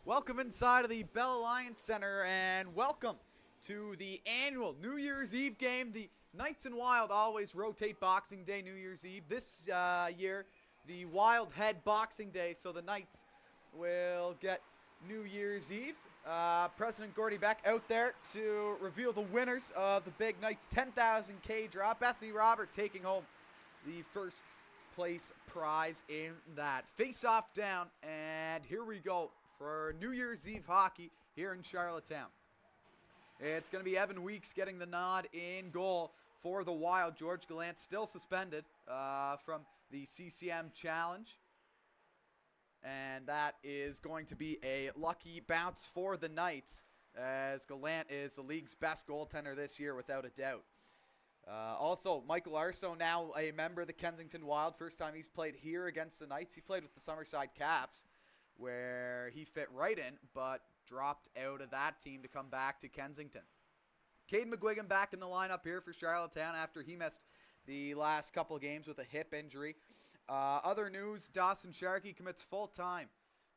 Welcome inside of the Bell Alliance Center, and welcome to the annual New Year's Eve game. The Knights and Wild always rotate Boxing Day, New Year's Eve. This year, the Wild had Boxing Day, so the Knights will get New Year's Eve. President Gordy Beck out there to reveal the winners of the big Knights 10,000K draw. Bethany Robert taking home the first place prize in that. Face-off down, and here we go for New Year's Eve hockey here in Chrlottetown. It's going to be Evan Weeks getting the nod in goal for the Wild. George Gallant still suspended from the CCM Challenge. And that is going to be a lucky bounce for the Knights, as Gallant is the league's best goaltender this year without a doubt. Also, Michael Arsenault, now a member of the Kensington Wild. First time he's played here against the Knights. He played with the Summerside Caps, where he fit right in, but dropped out of that team to come back to Kensington. Caden McGuigan back in the lineup here for Chrlottetown after he missed the last couple games with a hip injury. Other news, Dawson Sharkey commits full-time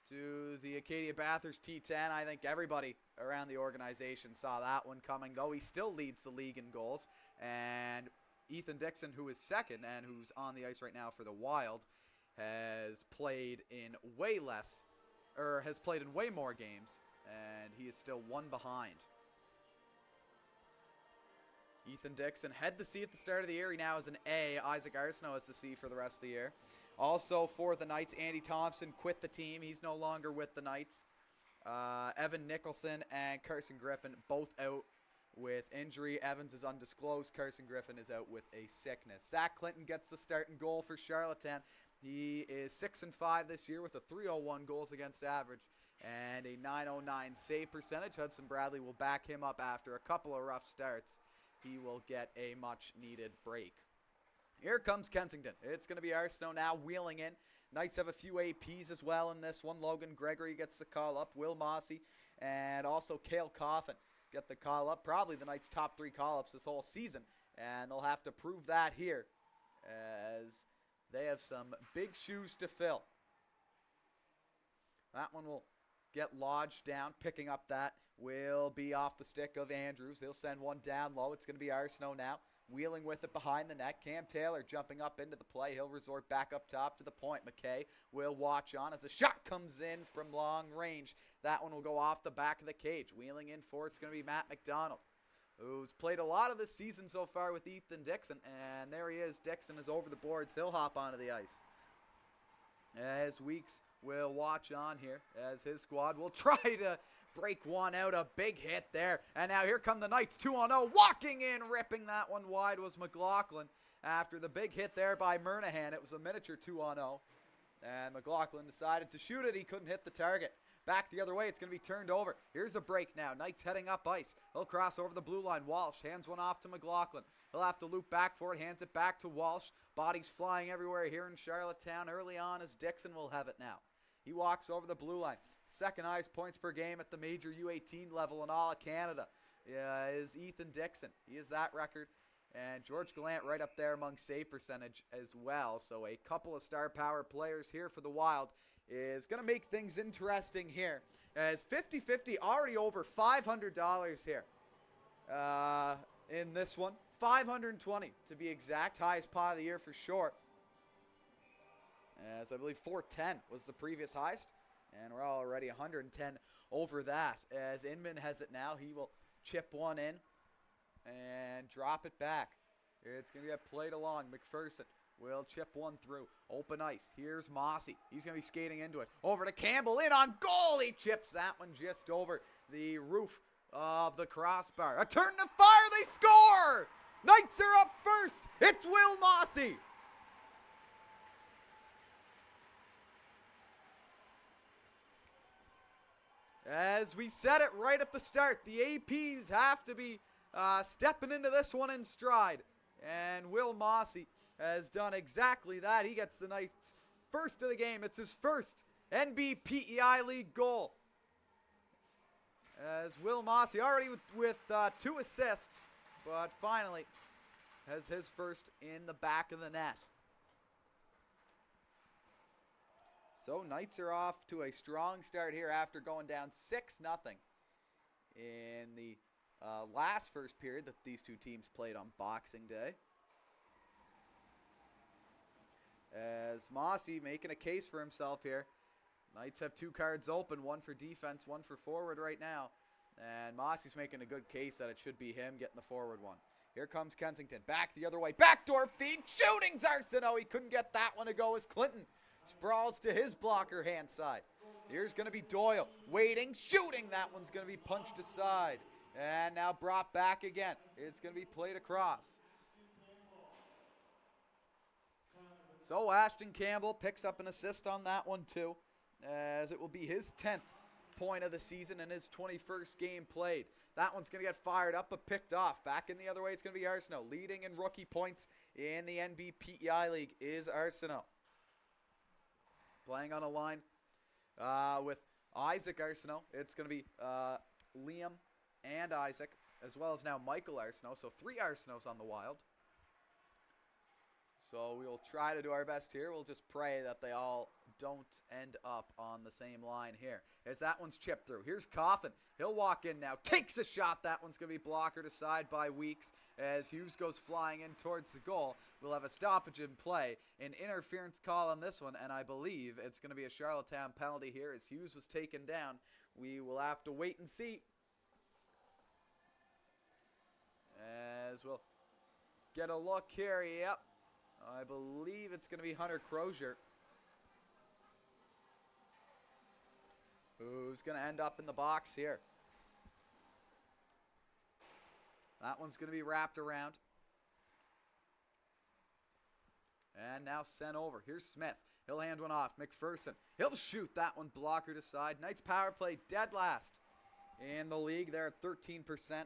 to the Acadia Bathurst T10. I think everybody around the organization saw that one coming, though he still leads the league in goals. And Ethan Dixon, who is second and who's on the ice right now for the Wild, has played in way more games, and he is still one behind. Ethan Dixon had the C at the start of the year. He now has an A. Isaac Arsenault has the C for the rest of the year. Also for the Knights, Andy Thompson quit the team. He's no longer with the Knights. Evan Nicholson and Carson Griffin both out with injury. Evans is undisclosed. Carson Griffin is out with a sickness. Zach Clinton gets the start and goal for Chrlottetown. He is 6-5 this year with a .301 goals against average and a .909 save percentage. Hudson Bradley will back him up after a couple of rough starts. He will get a much-needed break. Here comes Kensington. It's going to be Arsenault now wheeling in. Knights have a few APs as well in this one. Logan Gregory gets the call up. Will Mossy and also Cale Coffin get the call up. Probably the Knights' top 3 call-ups this whole season. And they'll have to prove that here, as they have some big shoes to fill. That one will get lodged down. Picking up that will be off the stick of Andrews. He'll send one down low. It's going to be Arsenault now, wheeling with it behind the net. Cam Taylor jumping up into the play. He'll resort back up top to the point. McKay will watch on as the shot comes in from long range. That one will go off the back of the cage. Wheeling in for it's going to be Matt McDonald, who's played a lot of this season so far with Ethan Dixon. And there he is. Dixon is over the boards. He'll hop onto the ice, as Weeks will watch on here as his squad will try to break one out. A big hit there. And now here come the Knights 2-0. Walking in, ripping that one wide was McLaughlin. After the big hit there by Murnahan, it was a miniature 2-0. And McLaughlin decided to shoot it. He couldn't hit the target. Back the other way, it's going to be turned over. Here's a break now. Knights heading up ice. He'll cross over the blue line. Walsh hands one off to McLaughlin. He'll have to loop back for it. Hands it back to Walsh. Bodies flying everywhere here in Chrlottetown early on as Dixon will have it now. He walks over the blue line. Second highest points per game at the major U18 level in all of Canada is Ethan Dixon. He has that record. And George Gallant right up there among save percentage as well. So a couple of star power players here for the Wild is going to make things interesting here, as 50-50 already over $500 here in this one. 520 to be exact. Highest pot of the year for sure, as I believe 410 was the previous highest, and we're already 110 over that. As Inman has it now, he will chip one in and drop it back. It's going to get played along. McPherson will chip one through. Open ice. Here's Mossy. He's going to be skating into it. Over to Campbell. In on goal. He chips that one just over the roof of the crossbar. A turn to fire. They score! Knights are up first. It's Will Mossy. As we said it right at the start, the APs have to be stepping into this one in stride. And Will Mossy has done exactly that. He gets the Knights' first of the game. It's his first NBPEI League goal. As Will Mossy already with 2 assists, but finally has his first in the back of the net. So Knights are off to a strong start here after going down 6-0 in the last first period that these two teams played on Boxing Day. As Mossy making a case for himself here. Knights have two cards open, one for defense, one for forward right now. And Mossy's making a good case that it should be him getting the forward one. Here comes Kensington, back the other way, backdoor feed, shooting Zarcino. He couldn't get that one to go as Clinton sprawls to his blocker hand side. Here's going to be Doyle, waiting, shooting. That one's going to be punched aside. And now brought back again. It's going to be played across. So Ashton Campbell picks up an assist on that one too, as it will be his 10th point of the season and his 21st game played. That one's going to get fired up but picked off. Back in the other way, it's going to be Arsenault. Leading in rookie points in the NBPEI League is Arsenault. Playing on a line with Isaac Arsenault. It's going to be Liam and Isaac, as well as now Michael Arsenault. So 3 Arsenaults on the Wild. So we will try to do our best here. We'll just pray that they all don't end up on the same line here. As that one's chipped through. Here's Coffin. He'll walk in now. Takes a shot. That one's going to be blockered aside by Weeks. As Hughes goes flying in towards the goal. We'll have a stoppage in play. An interference call on this one. And I believe it's going to be a Chrlottetown penalty here as Hughes was taken down. We will have to wait and see. As we'll get a look here. Yep. I believe it's going to be Hunter Crozier, who's going to end up in the box here. That one's going to be wrapped around. And now sent over. Here's Smith. He'll hand one off. McPherson. He'll shoot that one, blocker to side. Knights power play dead last in the league. They're at 13%.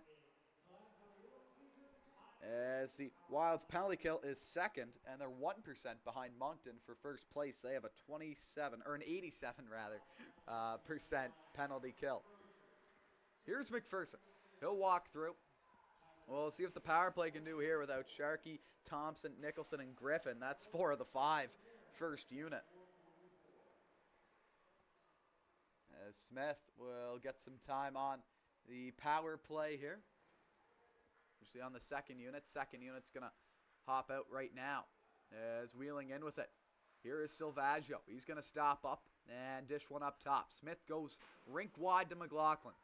As the Wild's penalty kill is second, and they're 1% behind Moncton for first place. They have a 87, or an 87 rather, percent penalty kill. Here's McPherson. He'll walk through. We'll see what the power play can do here without Sharkey, Thompson, Nicholson, and Griffin. That's 4 of the 5 first unit. As Smith will get some time on the power play here. Usually on the second unit. Second unit's going to hop out right now as wheeling in with it. Here is Silvaggio. He's going to stop up and dish one up top. Smith goes rink wide to McLaughlin.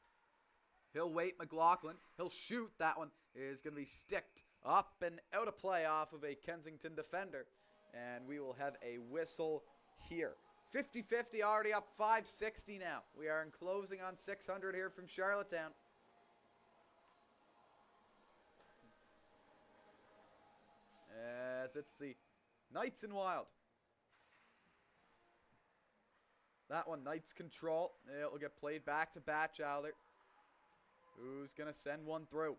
He'll wait McLaughlin. He'll shoot. That one is going to be sticked up and out of play off of a Kensington defender. And we will have a whistle here. 50-50, already up 560 now. We are in closing on 600 here from Chrlottetown. As it's the Knights and Wild. That one, Knights control. It will get played back to Batchelder, who's going to send one through.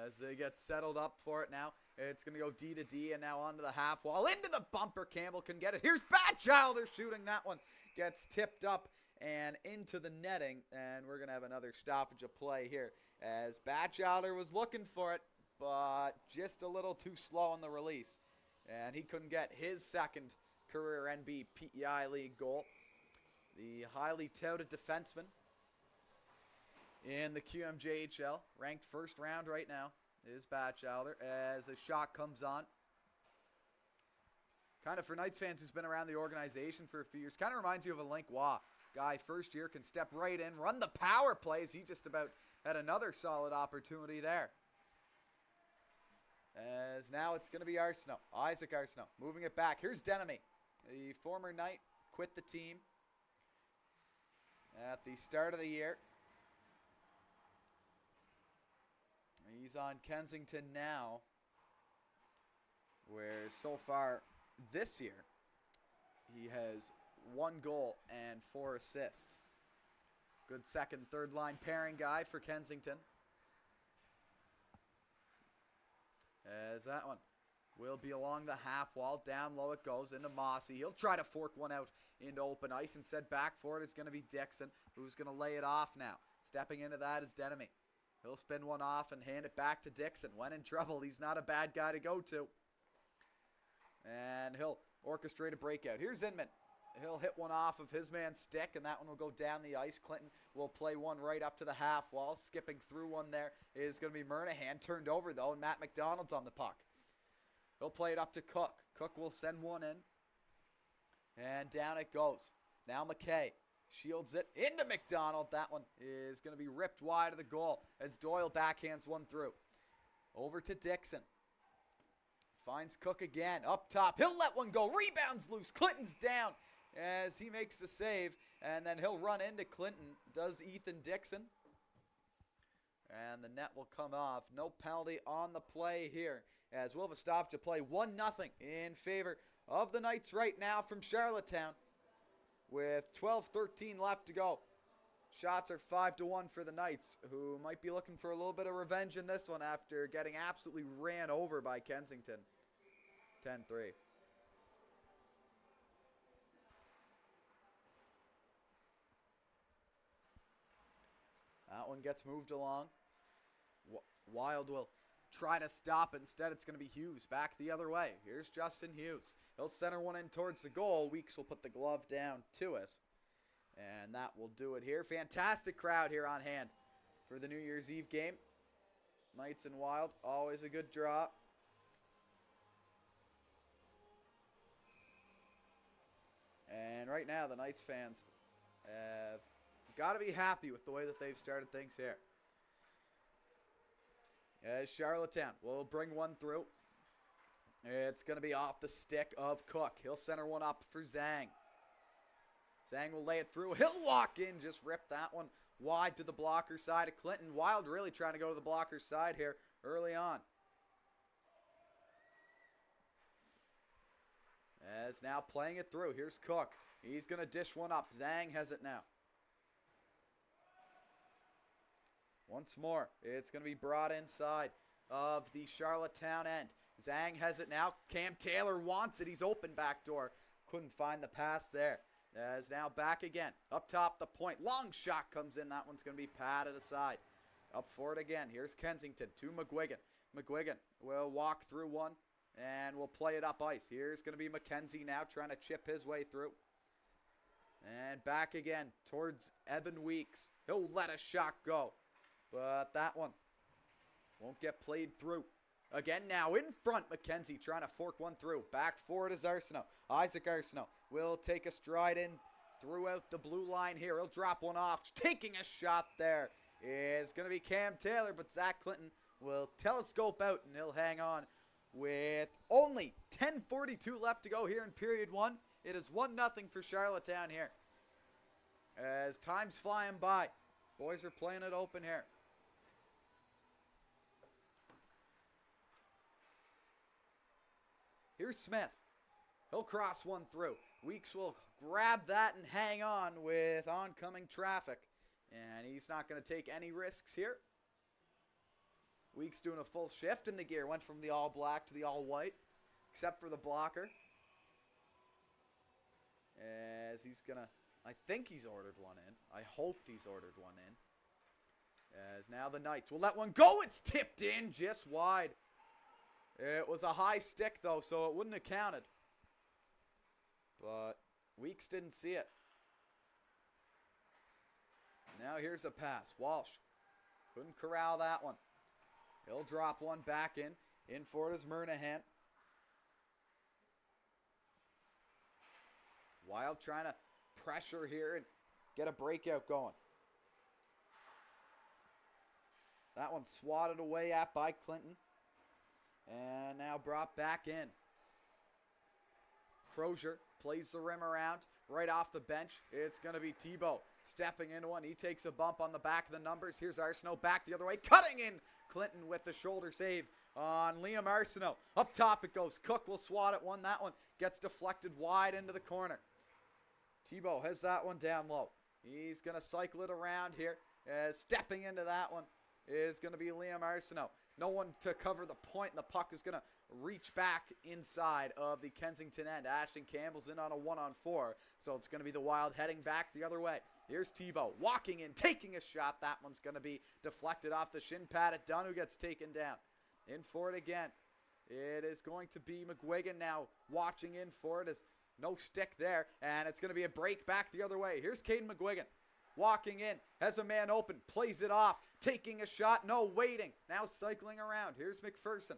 As they get settled up for it now, it's going to go D to D and now onto the half wall. Into the bumper, Campbell can get it. Here's Batchelder shooting that one. Gets tipped up and into the netting, and we're going to have another stoppage of play here. As Batchelder was looking for it, but just a little too slow on the release. And he couldn't get his second career NBPEI League goal. The highly touted defenseman in the QMJHL, ranked first round right now, is Batchelder as a shot comes on. Kind of for Knights fans who's been around the organization for a few years, kind of reminds you of a Link Wah. Guy first year can step right in, run the power plays. He just about had another solid opportunity there. As now it's going to be Arsenault, Isaac Arsenault, moving it back. Here's Denemy, the former Knight, quit the team at the start of the year. He's on Kensington now, where so far this year he has 1 goal and 4 assists. Good second, third line pairing guy for Kensington. As that one will be along the half wall. Down low it goes into Mossy. He'll try to fork one out into open ice. Instead, back for it is going to be Dixon, who's going to lay it off now. Stepping into that is Denemy. He'll spin one off and hand it back to Dixon. When in trouble, he's not a bad guy to go to. And he'll orchestrate a breakout. Here's Inman. He'll hit one off of his man's stick, and that one will go down the ice. Clinton will play one right up to the half wall. Skipping through one there is going to be Murnahan. Turned over, though, and Matt McDonald's on the puck. He'll play it up to Cook. Cook will send one in. And down it goes. Now McKay shields it into McDonald. That one is going to be ripped wide of the goal as Doyle backhands one through. Over to Dixon. Finds Cook again. Up top. He'll let one go. Rebounds loose. Clinton's down as he makes the save. And then he'll run into Clinton. Does Ethan Dixon. And the net will come off. No penalty on the play here, as we'll have a stop to play. 1-0 in favor of the Knights right now from Chrlottetown, with 12:13 left to go. Shots are 5-1 for the Knights, who might be looking for a little bit of revenge in this one after getting absolutely ran over by Kensington. 10-3. That one gets moved along. Wild will try to stop it. Instead, it's going to be Hughes back the other way. Here's Justin Hughes. He'll center one in towards the goal. Weeks will put the glove down to it. And that will do it here. Fantastic crowd here on hand for the New Year's Eve game. Knights and Wild, always a good draw. And right now, the Knights fans have got to be happy with the way that they've started things here. As Chrlottetown will bring one through. It's going to be off the stick of Cook. He'll center one up for Zhang. Zhang will lay it through. He'll walk in, just rip that one wide to the blocker side of Clinton. Wild really trying to go to the blocker side here early on. As now playing it through. Here's Cook. He's going to dish one up. Zhang has it now. Once more, it's going to be brought inside of the Chrlottetown end. Zhang has it now. Cam Taylor wants it. He's open back door. Couldn't find the pass there. As now back again. Up top the point. Long shot comes in. That one's going to be patted aside. Up for it again. Here's Kensington to McGuigan. McGuigan will walk through one and will play it up ice. Here's going to be McKenzie now trying to chip his way through. And back again towards Evan Weeks. He'll let a shot go. But that one won't get played through. Again now in front, McKenzie trying to fork one through. Back forward is Arsenault. Isaac Arsenault will take a stride in throughout the blue line here. He'll drop one off. Taking a shot there is going to be Cam Taylor, but Zach Clinton will telescope out and he'll hang on with only 10:42 left to go here in period one. It is 1-0 for Chrlottetown here. As time's flying by. Boys are playing it open here. Here's Smith. He'll cross one through. Weeks will grab that and hang on with oncoming traffic. And he's not going to take any risks here. Weeks doing a full shift in the gear. Went from the all black to the all white. Except for the blocker. As he's going to... I think he's ordered one in. I hoped he's ordered one in. As now the Knights will let one go. It's tipped in just wide. It was a high stick, though, so it wouldn't have counted. But Weeks didn't see it. Now here's a pass. Walsh couldn't corral that one. He'll drop one back in. In for it is Murnahan. Wild trying to pressure here and get a breakout going. That one swatted away at by Clinton. And now brought back in. Crozier plays the rim around right off the bench. It's going to be Tebow stepping into one. He takes a bump on the back of the numbers. Here's Arsenault back the other way. Cutting in Clinton with the shoulder save on Liam Arsenault. Up top it goes. Cook will swat at one. That one gets deflected wide into the corner. Tebow has that one down low. He's going to cycle it around here. Stepping into that one is going to be Liam Arsenault. No one to cover the point, and the puck is going to reach back inside of the Kensington end. Ashton Campbell's in on a 1-on-4, so it's going to be the Wild heading back the other way. Here's Tebow walking in, taking a shot. That one's going to be deflected off the shin pad at Dunn, who gets taken down. In for it again It is going to be McGuigan now watching in for it. As no stick there, and it's going to be a break back the other way. Here's Caden McGuigan walking in, has a man open, plays it off, taking a shot, no, waiting, now cycling around. Here's McPherson.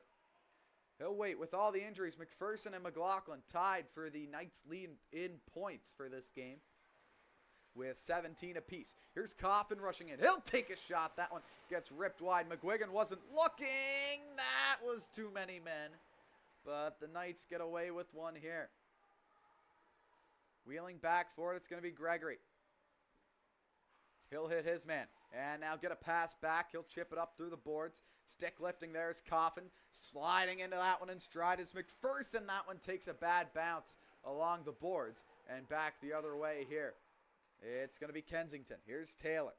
He'll wait. With all the injuries, McPherson and McLaughlin tied for the Knights lead in points for this game with 17 apiece. Here's Coffin rushing in. He'll take a shot. That one gets ripped wide. McGuigan wasn't looking. That was too many men. But the Knights get away with one here. Wheeling back for it, it's going to be Gregory. He'll hit his man. And now get a pass back. He'll chip it up through the boards. Stick lifting there is Coffin. Sliding into that one in stride is McPherson. That one takes a bad bounce along the boards and back the other way here. It's going to be Kensington. Here's Taylor.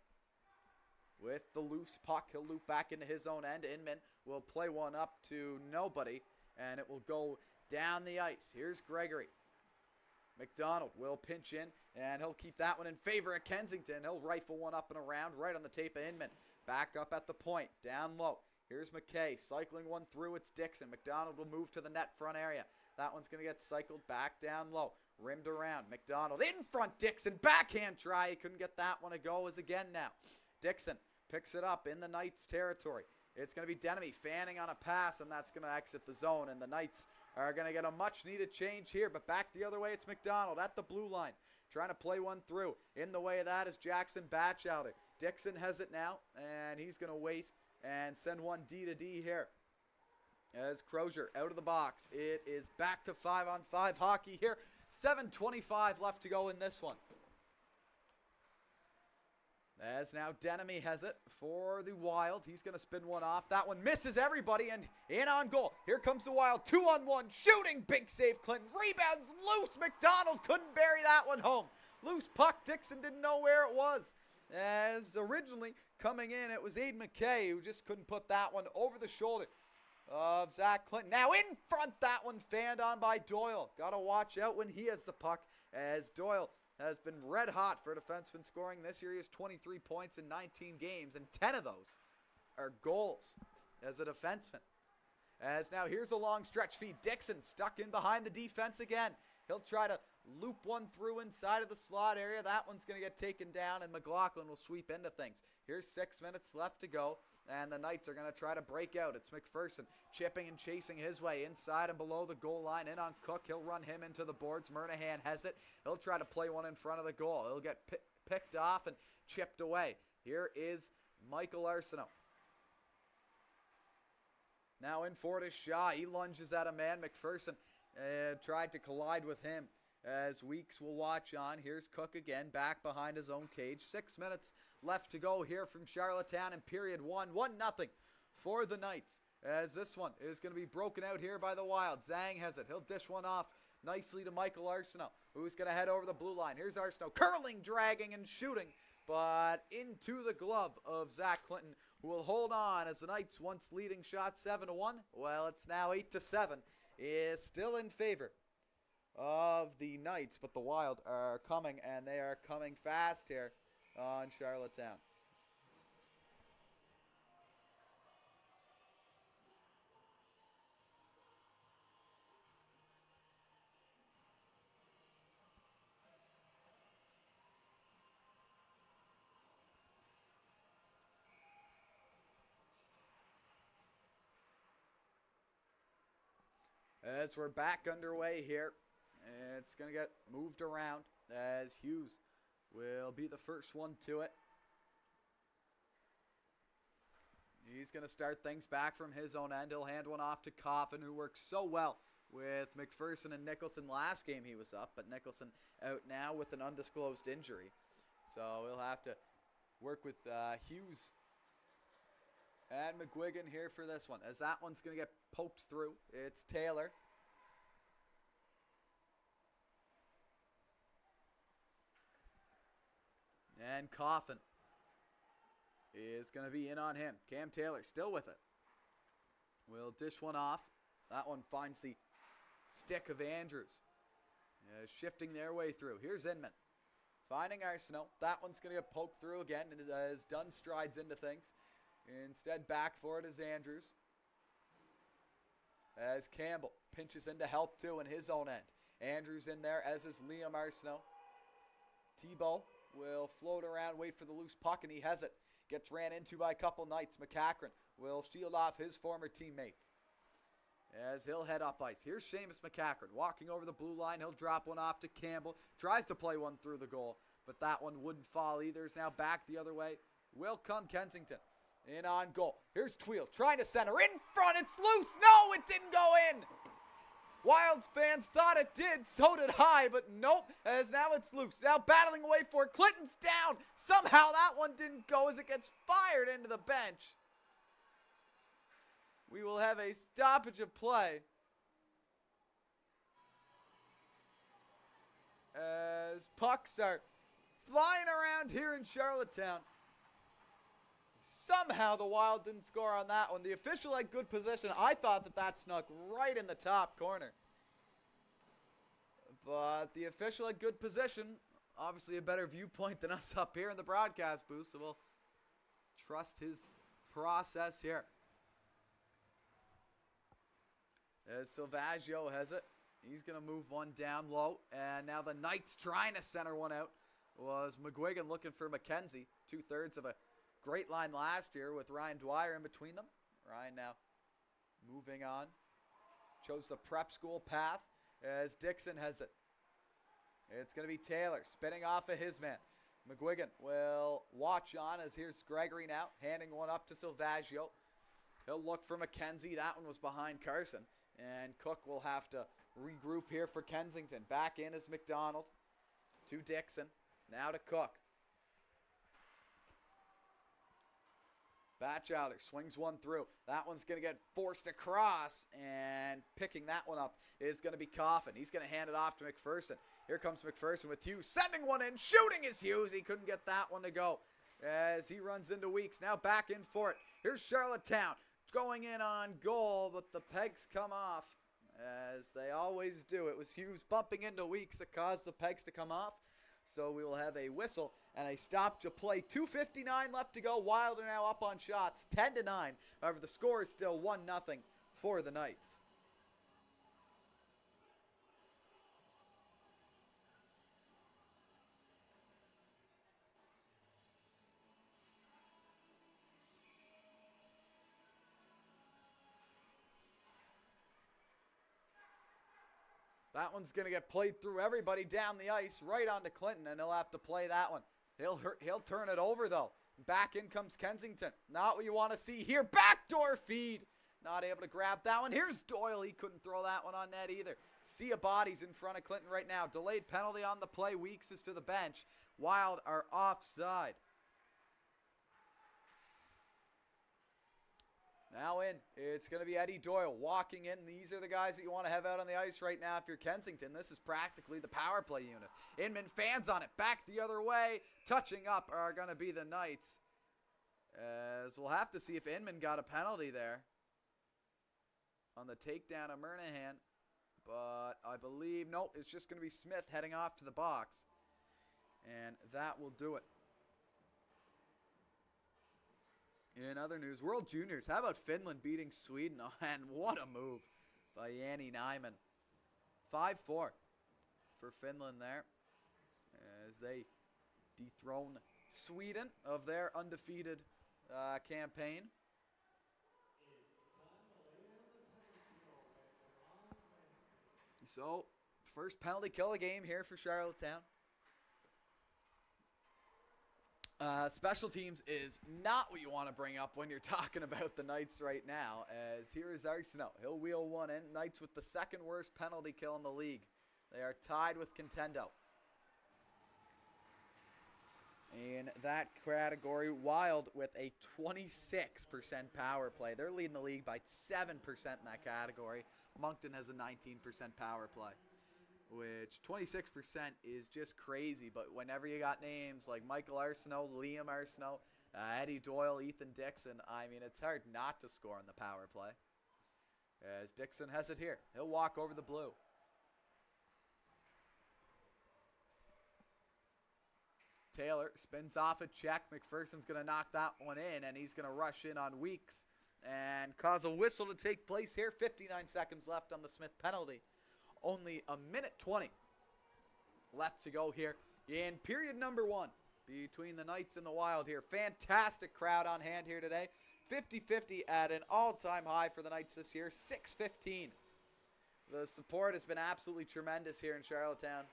With the loose puck, he'll loop back into his own end. Inman will play one up to nobody, and it will go down the ice. Here's Gregory. McDonald will pinch in, and he'll keep that one in favor of Kensington. He'll rifle one up and around right on the tape of Inman. Back up at the point, down low. Here's McKay, cycling one through. It's Dixon. McDonald will move to the net front area. That one's going to get cycled back down low. Rimmed around. McDonald in front. Dixon, backhand try. He couldn't get that one to go. Is again now. Dixon picks it up in the Knights' territory. It's going to be Denemy fanning on a pass, and that's going to exit the zone. And the Knights are going to get a much-needed change here. But back the other way, it's McDonald at the blue line. Trying to play one through. In the way of that is Jackson Batchelder. Dixon has it now, and he's going to wait and send one D to D here. As Crozier out of the box. It is back to 5-on-5 hockey here. 7:25 left to go in this one. As now Denemy has it for the Wild. He's going to spin one off. That one misses everybody and in on goal. Here comes the Wild. 2-on-1. Shooting. Big save Clinton. Rebounds loose. McDonald couldn't bury that one home. Loose puck. Dixon didn't know where it was. As originally coming in, it was Aiden McKay who just couldn't put that one over the shoulder of Zach Clinton. Now in front, that one fanned on by Doyle. Got to watch out when he has the puck, as Doyle has been red hot for a defenseman scoring this year. He has 23 points in 19 games, and 10 of those are goals as a defenseman. As now here's a long stretch feed. Dixon stuck in behind the defense again. He'll try to loop one through inside of the slot area. That one's going to get taken down, and McLaughlin will sweep into things. Here's 6 minutes left to go, and the Knights are going to try to break out. It's McPherson chipping and chasing his way inside and below the goal line. In on Cook. He'll run him into the boards. Murnahan has it. He'll try to play one in front of the goal. He'll get picked off and chipped away. Here is Michael Arsenault. Now in for it is Shaw. He lunges at a man. McPherson tried to collide with him. As Weeks will watch on. Here's Cook again, back behind his own cage. 6 minutes left to go here from Chrlottetown in period 1. 1-0 for the Knights. As this one is going to be broken out here by the Wild. Zhang has it. He'll dish one off nicely to Michael Arsenault, who's going to head over the blue line. Here's Arsenault curling, dragging, and shooting, but into the glove of Zach Clinton, who will hold on as the Knights, once leading shot 7-1. Well, it's now 8-7. Is still in favor of the Knights, but the Wild are coming, and they are coming fast here on Chrlottetown. As we're back underway here, it's going to get moved around as Hughes will be the first one to it. He's going to start things back from his own end. He'll hand one off to Coffin, who works so well with McPherson and Nicholson. Last game he was up, but Nicholson out now with an undisclosed injury. So he'll have to work with Hughes and McGuigan here for this one. As that one's going to get poked through, it's Taylor. And Coffin is going to be in on him. Cam Taylor still with it. Will dish one off. That one finds the stick of Andrews. Shifting their way through. Here's Inman. Finding Arsenault. That one's going to get poked through again as Dunn strides into things. Instead, back for it is Andrews. as Campbell pinches in to help too in his own end. Andrews in there, as is Liam Arsenault. Tebow will float around, wait for the loose puck, and he has it. Gets ran into by a couple Knights. McCachran will shield off his former teammates as he'll head up ice. Here's Seamus McCachran walking over the blue line. He'll drop one off to Campbell. Tries to play one through the goal, but that one wouldn't fall either. Is now back the other way. Will come Kensington. In on goal. Here's Tweel trying to center. In front. It's loose. No, it didn't go in. Wilds fans thought it did. So did I, but nope. As now it's loose. Now battling away for it. Clinton's down. Somehow that one didn't go as it gets fired into the bench. We will have a stoppage of play as pucks are flying around here in Chrlottetown. Somehow the Wild didn't score on that one. The official had good position. I thought that snuck right in the top corner. But the official had good position. Obviously a better viewpoint than us up here in the broadcast booth, so we'll trust his process here. As Silvaggio has it. He's going to move one down low. And now the Knights trying to center one out. Was McGuigan looking for McKenzie. 2/3 of a great line last year with Ryan Dwyer in between them. Ryan now moving on. Chose the prep school path as Dixon has it. It's going to be Taylor spinning off of his man. McGuigan will watch on as here's Gregory now. Handing one up to Silvaggio. He'll look for McKenzie. That one was behind Carson. And Cook will have to regroup here for Kensington. Back in is McDonald. To Dixon. Now to Cook. Batchelder swings one through. That one's going to get forced across. And picking that one up is going to be Coffin. He's going to hand it off to McPherson. Here comes McPherson with Hughes. Sending one in. Shooting is Hughes. He couldn't get that one to go as he runs into Weeks. Now back in for it. Here's Chrlottetown. Going in on goal, but the pegs come off, as they always do. It was Hughes bumping into Weeks that caused the pegs to come off. So we will have a whistle and a stoppage of play. 2:59 left to go. Wild are now up on shots, 10-9. However, the score is still 1-0 for the Knights. That one's going to get played through everybody down the ice, right onto Clinton, and he'll have to play that one. He'll turn it over, though. Back in comes Kensington. Not what you want to see here. Backdoor feed. Not able to grab that one. Here's Doyle. He couldn't throw that one on net either. Sea of bodies in front of Clinton right now. Delayed penalty on the play. Weeks is to the bench. Wild are offside. Now in, it's going to be Eddie Doyle walking in. These are the guys that you want to have out on the ice right now if you're Kensington. This is practically the power play unit. Inman fans on it. Back the other way. Touching up are going to be the Knights. As we'll have to see if Inman got a penalty there on the takedown of Murnahan. But I believe, nope, it's just going to be Smith heading off to the box. And that will do it. In other news, World Juniors. How about Finland beating Sweden? Oh, and what a move by Jani Nyman. 5-4 for Finland there as they dethrone Sweden of their undefeated campaign. So, first penalty kill of the game here for Chrlottetown. Special teams is not what you want to bring up when you're talking about the Knights right now, as here is Arsenault. He'll wheel one in. Knights with the second worst penalty kill in the league. They are tied with Contendo. In that category, Wild with a 26% power play. They're leading the league by 7% in that category. Moncton has a 19% power play, which 26% is just crazy. But whenever you got names like Michael Arsenault, Liam Arsenault, Eddie Doyle, Ethan Dixon, I mean, it's hard not to score on the power play. As Dixon has it here. He'll walk over the blue. Taylor spins off a check. McPherson's going to knock that one in, and he's going to rush in on Weeks. and cause a whistle to take place here. 59 seconds left on the Smith penalty. Only a minute 20 left to go here in period number 1 between the Knights and the Wild here. Fantastic crowd on hand here today. 50-50 at an all-time high for the Knights this year. 615. The support has been absolutely tremendous here in Chrlottetown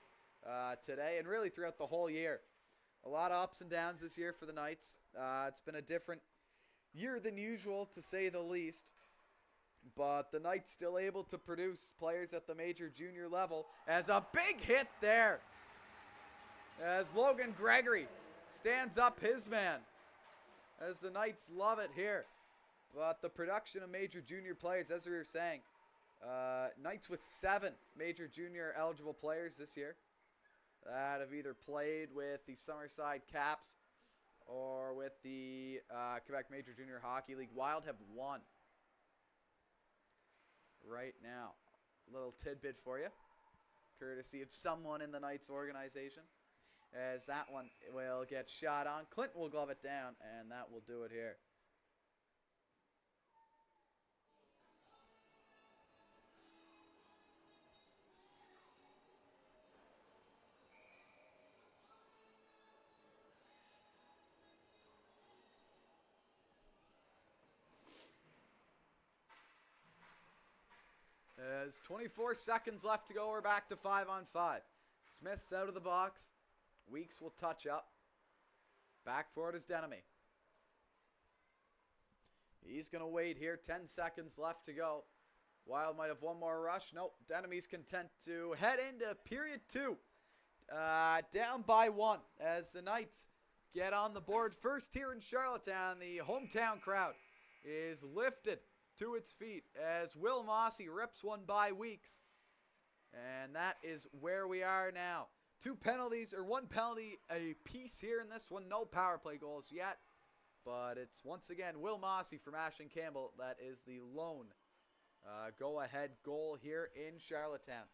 today and really throughout the whole year. A lot of ups and downs this year for the Knights. It's been a different year than usual, to say the least. But the Knights still able to produce players at the major junior level. As a big hit there, as Logan Gregory stands up his man. As the Knights love it here. But the production of major junior players, as we were saying, Knights with 7 major junior eligible players this year that have either played with the Summerside Caps or with the Quebec Major Junior Hockey League. Wild have 1 right now. Little tidbit for you, courtesy of someone in the Knights organization, as that one will get shot on. Clinton will glove it down, and that will do it here. As 24 seconds left to go, we're back to 5-on-5. Smith's out of the box. Weeks will touch up. Back for it is Denemy. He's going to wait here. 10 seconds left to go. Wild might have one more rush. Nope. Denemy's content to head into period 2. Down by 1 as the Knights get on the board first here in Chrlottetown. The hometown crowd is lifted to its feet as Will Mossy rips one by Weeks. And that is where we are now. 2 penalties, or 1 penalty a piece here in this one. No power play goals yet. But it's once again Will Mossy from Ashton Campbell. That is the lone go-ahead goal here in Chrlottetown.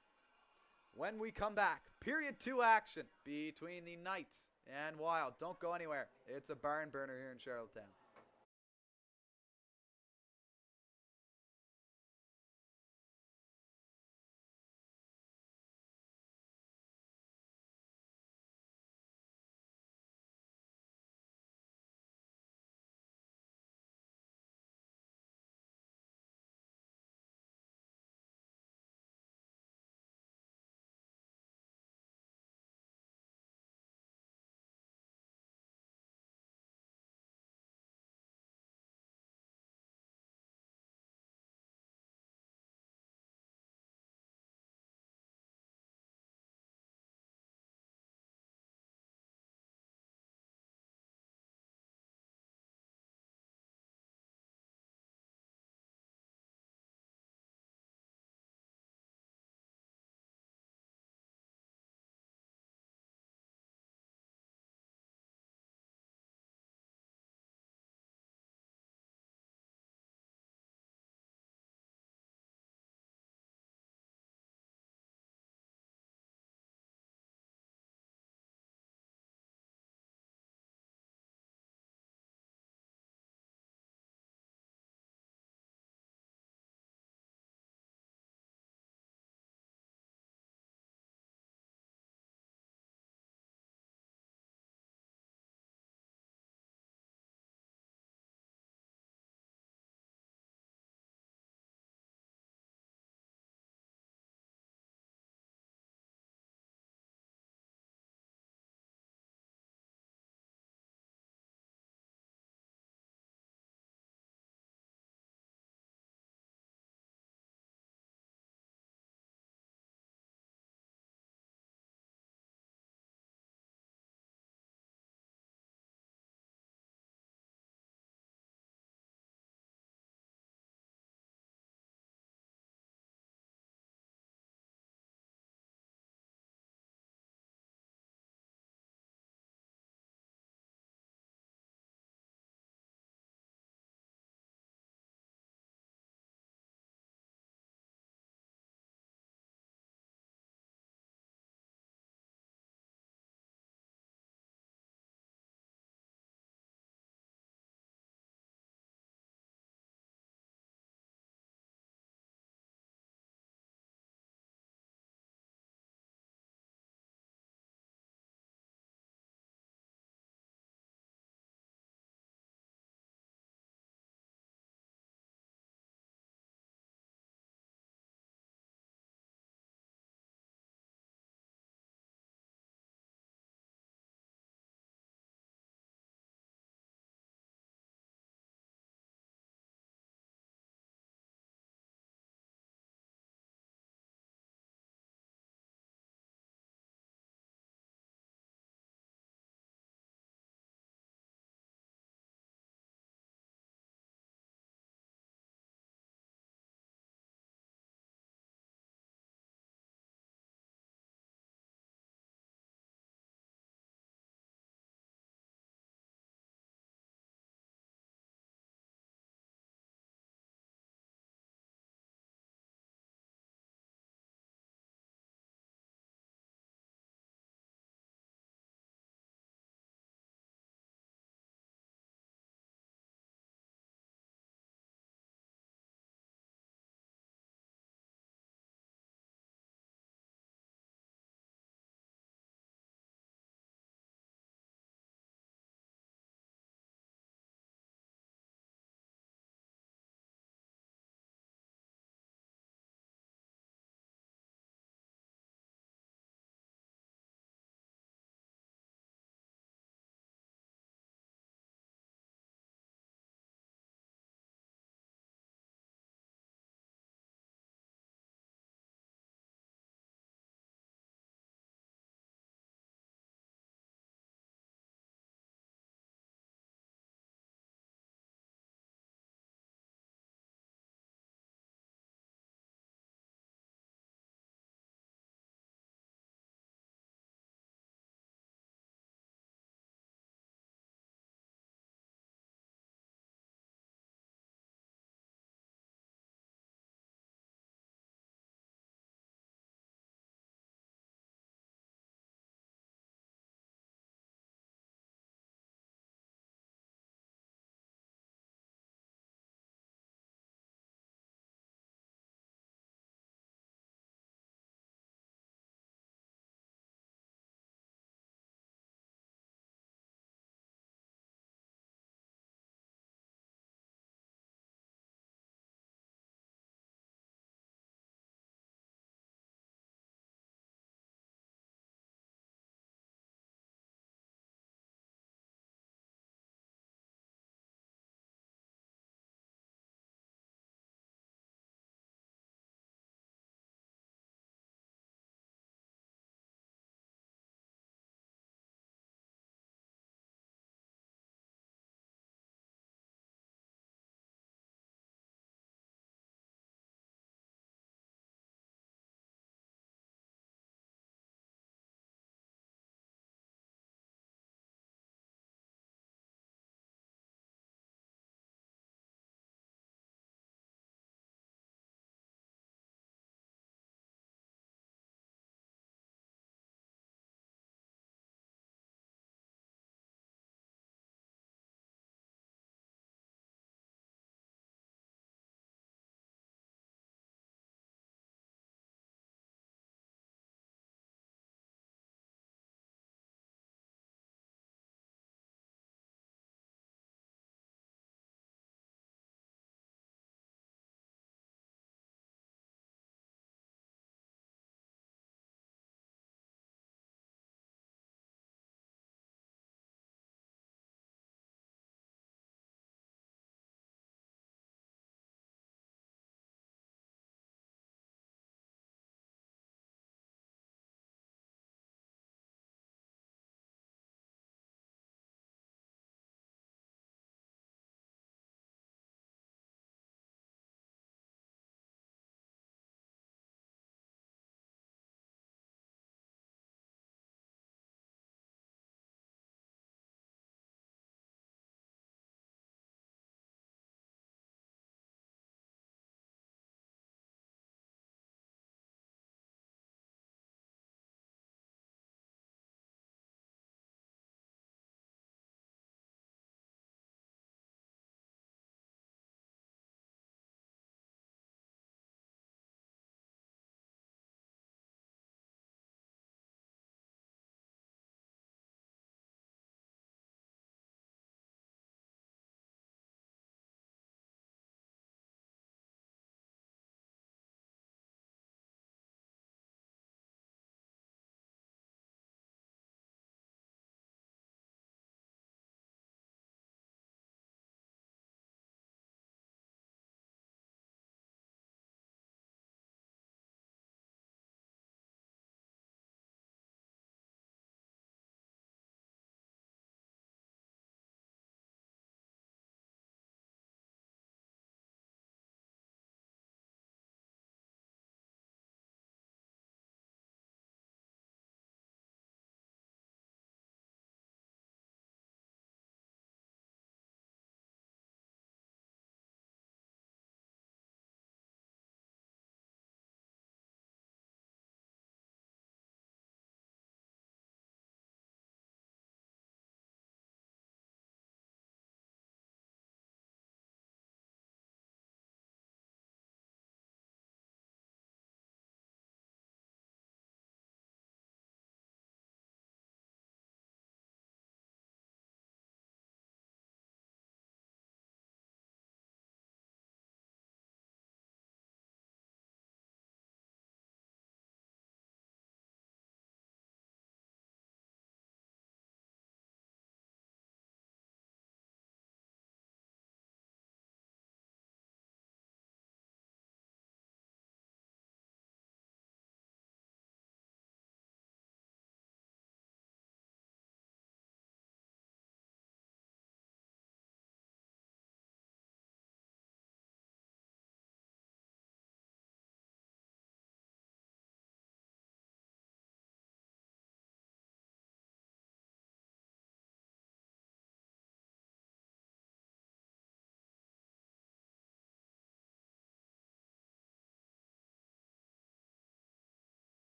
When we come back, period 2 action between the Knights and Wild. Don't go anywhere. It's a barn burner here in Chrlottetown.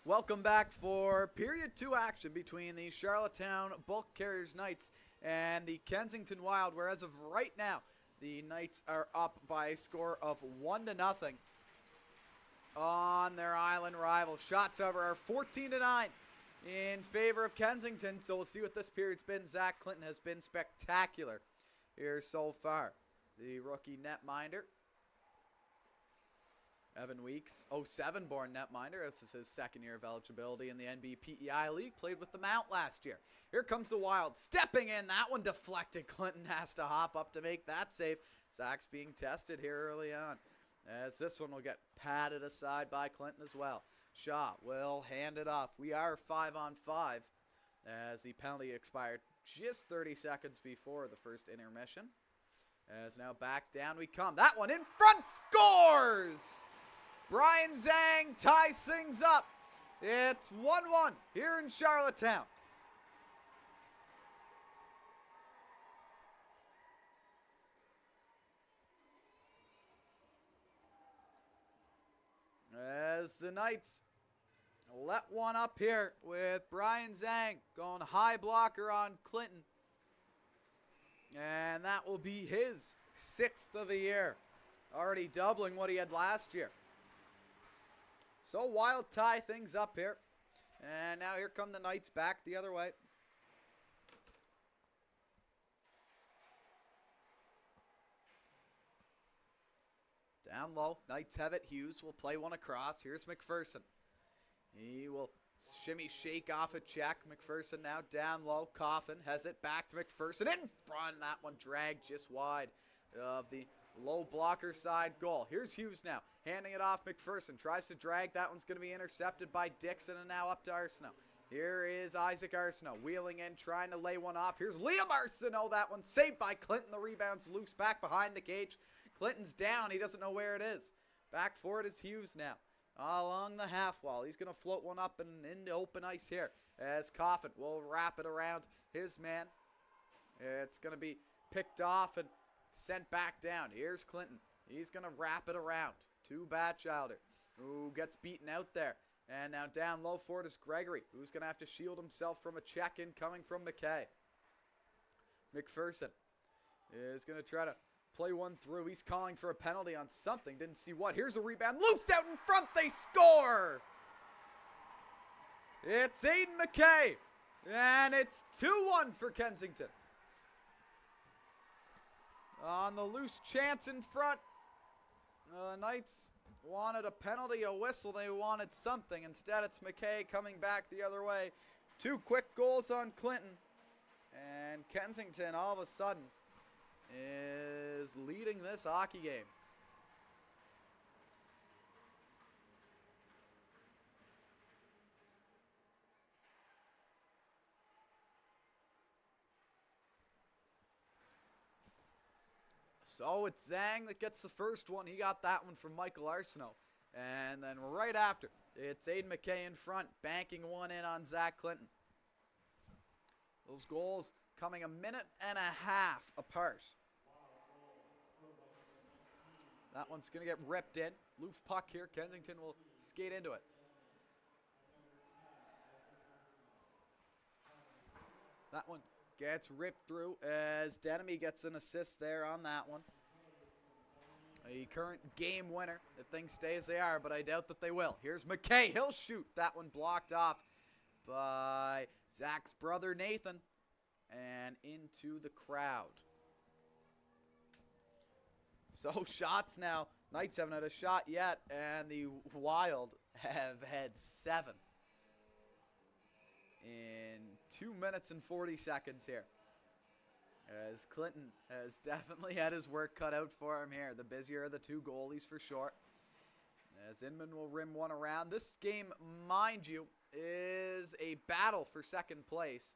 Welcome back for Period 2 action between the Chrlottetown Bulk Carriers Knights and the Kensington Wild, where as of right now, the Knights are up by a score of 1-0 on their island rival. Shots, however, are 14-9 in favor of Kensington, so we'll see what this period's been. Zach Clinton has been spectacular here so far. The rookie netminder, Evan Weeks, 07-born netminder. This is his second year of eligibility in the NBPEI League. Played with the Mount last year. Here comes the Wild. Stepping in. That one deflected. Clinton has to hop up to make that save. Zach's being tested here early on, as this one will get patted aside by Clinton as well. Shaw will hand it off. We are 5-on-5 as the penalty expired just 30 seconds before the first intermission. As now back down we come. That one in front, scores! Brian Zhang ties things up. It's 1-1 here in Chrlottetown. As the Knights let one up here with Brian Zhang going high blocker on Clinton. And that will be his 6th of the year. Already doubling what he had last year. So Wild tie things up here. And now here come the Knights back the other way. Down low, Knights have it. Hughes will play one across. Here's McPherson. He will shimmy shake off a check. McPherson now down low. Coffin has it back to McPherson in front. That one dragged just wide of the low blocker side goal. Here's Hughes now, handing it off. McPherson tries to drag. That one's going to be intercepted by Dixon, and now up to Arsenault. Here is Isaac Arsenault wheeling in, trying to lay one off. Here's Liam Arsenault. That one saved by Clinton. The rebound's loose back behind the cage. Clinton's down. He doesn't know where it is. Back for it is Hughes now. Along the half wall. He's going to float one up and into open ice here as Coffin will wrap it around his man. It's going to be picked off and sent back down. Here's Clinton. He's going to wrap it around to Batchelder, who gets beaten out there. And now down low for it is Gregory, who's going to have to shield himself from a check-in coming from McKay. McPherson is going to try to play one through. He's calling for a penalty on something. Didn't see what. Here's a rebound. Loose out in front. They score! It's Aiden McKay. And it's 2-1 for Kensington. On the loose chance in front. The Knights wanted a penalty, a whistle. They wanted something. Instead, it's McKay coming back the other way. 2 quick goals on Clinton. And Kensington, all of a sudden, is leading this hockey game. So it's Zhang that gets the first one. He got that one from Michael Arsenault. And then right after, it's Aiden McKay in front, banking one in on Zach Clinton. Those goals coming a minute and a half apart. That one's going to get ripped in. Loose puck here. Kensington will skate into it. That one gets ripped through as Denemy gets an assist there on that one. A current game winner if things stay as they are, but I doubt that they will. Here's McKay. He'll shoot. That one blocked off by Zach's brother Nathan and into the crowd. So shots now. Knights haven't had a shot yet, and the Wild have had 7 in 2 minutes and 40 seconds here. As Clinton has definitely had his work cut out for him here. The busier of the 2 goalies for sure. As Inman will rim one around. This game, mind you, is a battle for second place,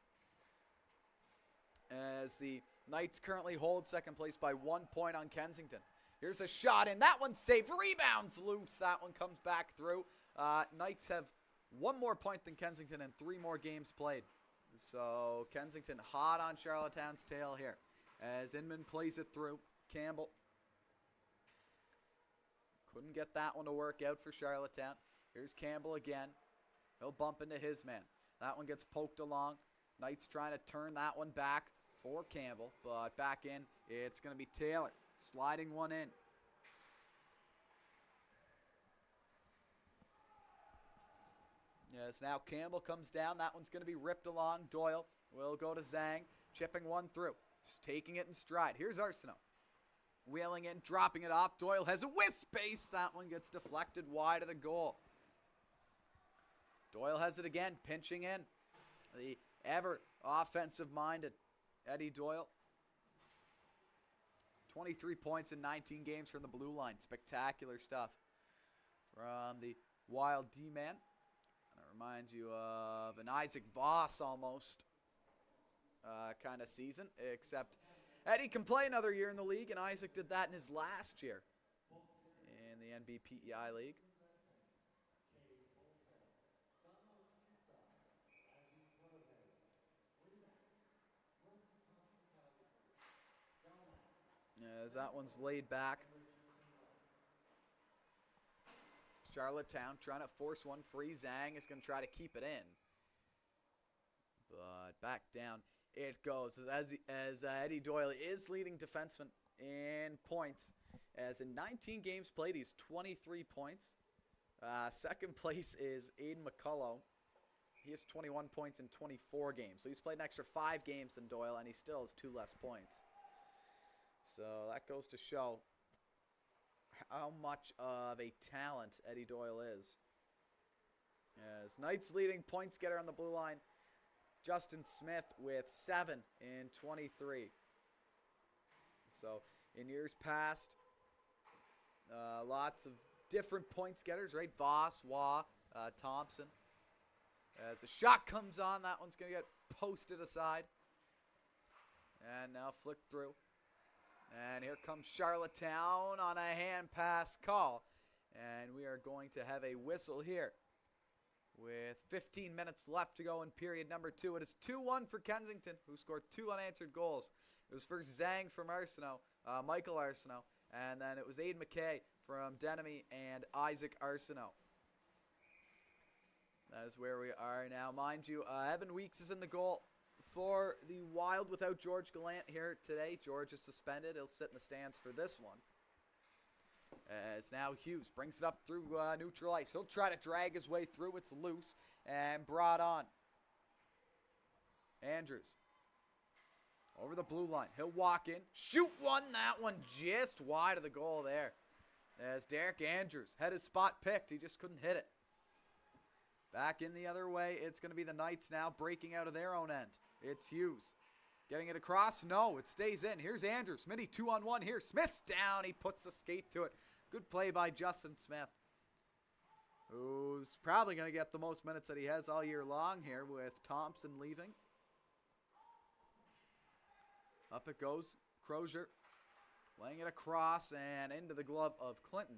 as the Knights currently hold second place by 1 point on Kensington. Here's a shot in. That one saved. Rebounds loose. That one comes back through. Knights have 1 more point than Kensington and 3 more games played. So Kensington hot on Chrlottetown's tail here as Inman plays it through. Campbell couldn't get that one to work out for Chrlottetown. Here's Campbell again. He'll bump into his man. That one gets poked along. Knights trying to turn that one back for Campbell, but back in, it's going to be Taylor sliding one in. Yes, now Campbell comes down. That one's going to be ripped along. Doyle will go to Zhang, chipping one through. Just taking it in stride. Here's Arsenault. Wheeling in, dropping it off. Doyle has a with space. That one gets deflected wide of the goal. Doyle has it again, pinching in. The ever offensive-minded Eddie Doyle. 23 points in 19 games from the blue line. Spectacular stuff from the Wild D-man. It reminds you of an Isaac Voss almost kind of season, except Eddie can play another year in the league, and Isaac did that in his last year in the NBPEI League. As that one's laid back. Chrlottetown trying to force one free. Zhang is going to try to keep it in. But back down it goes. As Eddie Doyle is leading defenseman in points. As in 19 games played, he's 23 points. Second place is Aiden McCullough. He has 21 points in 24 games. So he's played an extra 5 games than Doyle, and he still has 2 less points. So that goes to show how much of a talent Eddie Doyle is. As Knights leading points getter on the blue line, Justin Smith with 7 in 23. So in years past, lots of different points getters, right? Voss, Waugh, Thompson. As the shot comes on, that one's going to get posted aside. And now flicked through. And here comes Chrlottetown on a hand pass call. And we are going to have a whistle here. With 15 minutes left to go in period number 2. It is 2-1 for Kensington, who scored 2 unanswered goals. It was first Zhang from Arsenault, Michael Arsenault, and then it was Aiden McKay from Denemy and Isaac Arsenault. That is where we are now. Mind you, Evan Weeks is in the goal for the Wild without George Gallant here today. George is suspended. He'll sit in the stands for this one. As now Hughes brings it up through neutral ice. He'll try to drag his way through. It's loose and brought on. Andrews over the blue line. He'll walk in. Shoot one. That one just wide of the goal there. As Derek Andrews had his spot picked. He just couldn't hit it. Back in the other way. It's going to be the Knights now breaking out of their own end. It's Hughes. Getting it across. No, it stays in. Here's Andrews. Smitty 2-on-1 here. Smith's down. He puts the skate to it. Good play by Justin Smith, who's probably going to get the most minutes that he has all year long here with Thompson leaving. Up it goes. Crozier laying it across and into the glove of Clinton,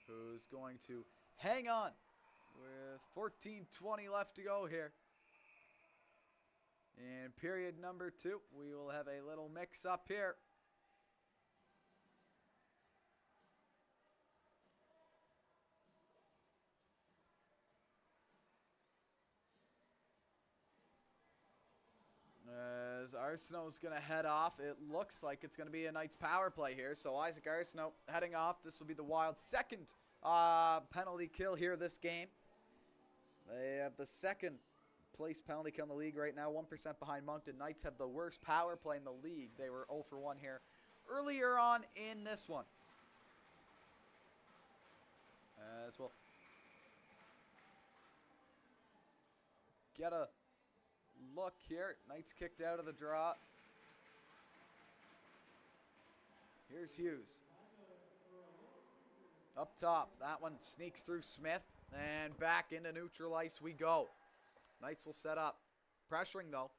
who's going to hang on with 14:20 left to go here. In period number 2, we will have a little mix-up here. As Arsenault's going to head off, it looks like it's going to be a Knights power play here. So Isaac Arsenault heading off. This will be the Wild's second penalty kill here this game. They have the second place penalty kill in the league right now, 1% behind Moncton. Knights have the worst power play in the league. They were 0 for 1 here earlier on in this one. As we'll get a look here. Knights kicked out of the draw. Here's Hughes. Up top. That one sneaks through Smith. And back into neutral ice we go. Knights will set up. Pressuring though.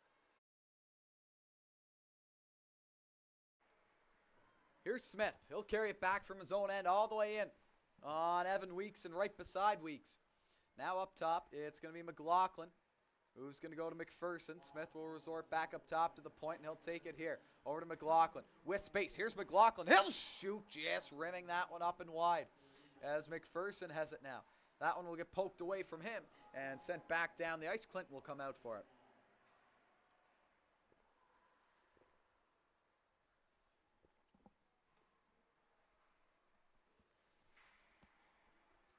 Here's Smith. He'll carry it back from his own end all the way in on Evan Weeks and right beside Weeks. Now up top, it's going to be McLaughlin, who's going to go to McPherson. Smith will resort back up top to the point, and he'll take it here. Over to McLaughlin with space. Here's McLaughlin. He'll shoot, just rimming that one up and wide as McPherson has it now. That one will get poked away from him and sent back down the ice. Clinton will come out for it.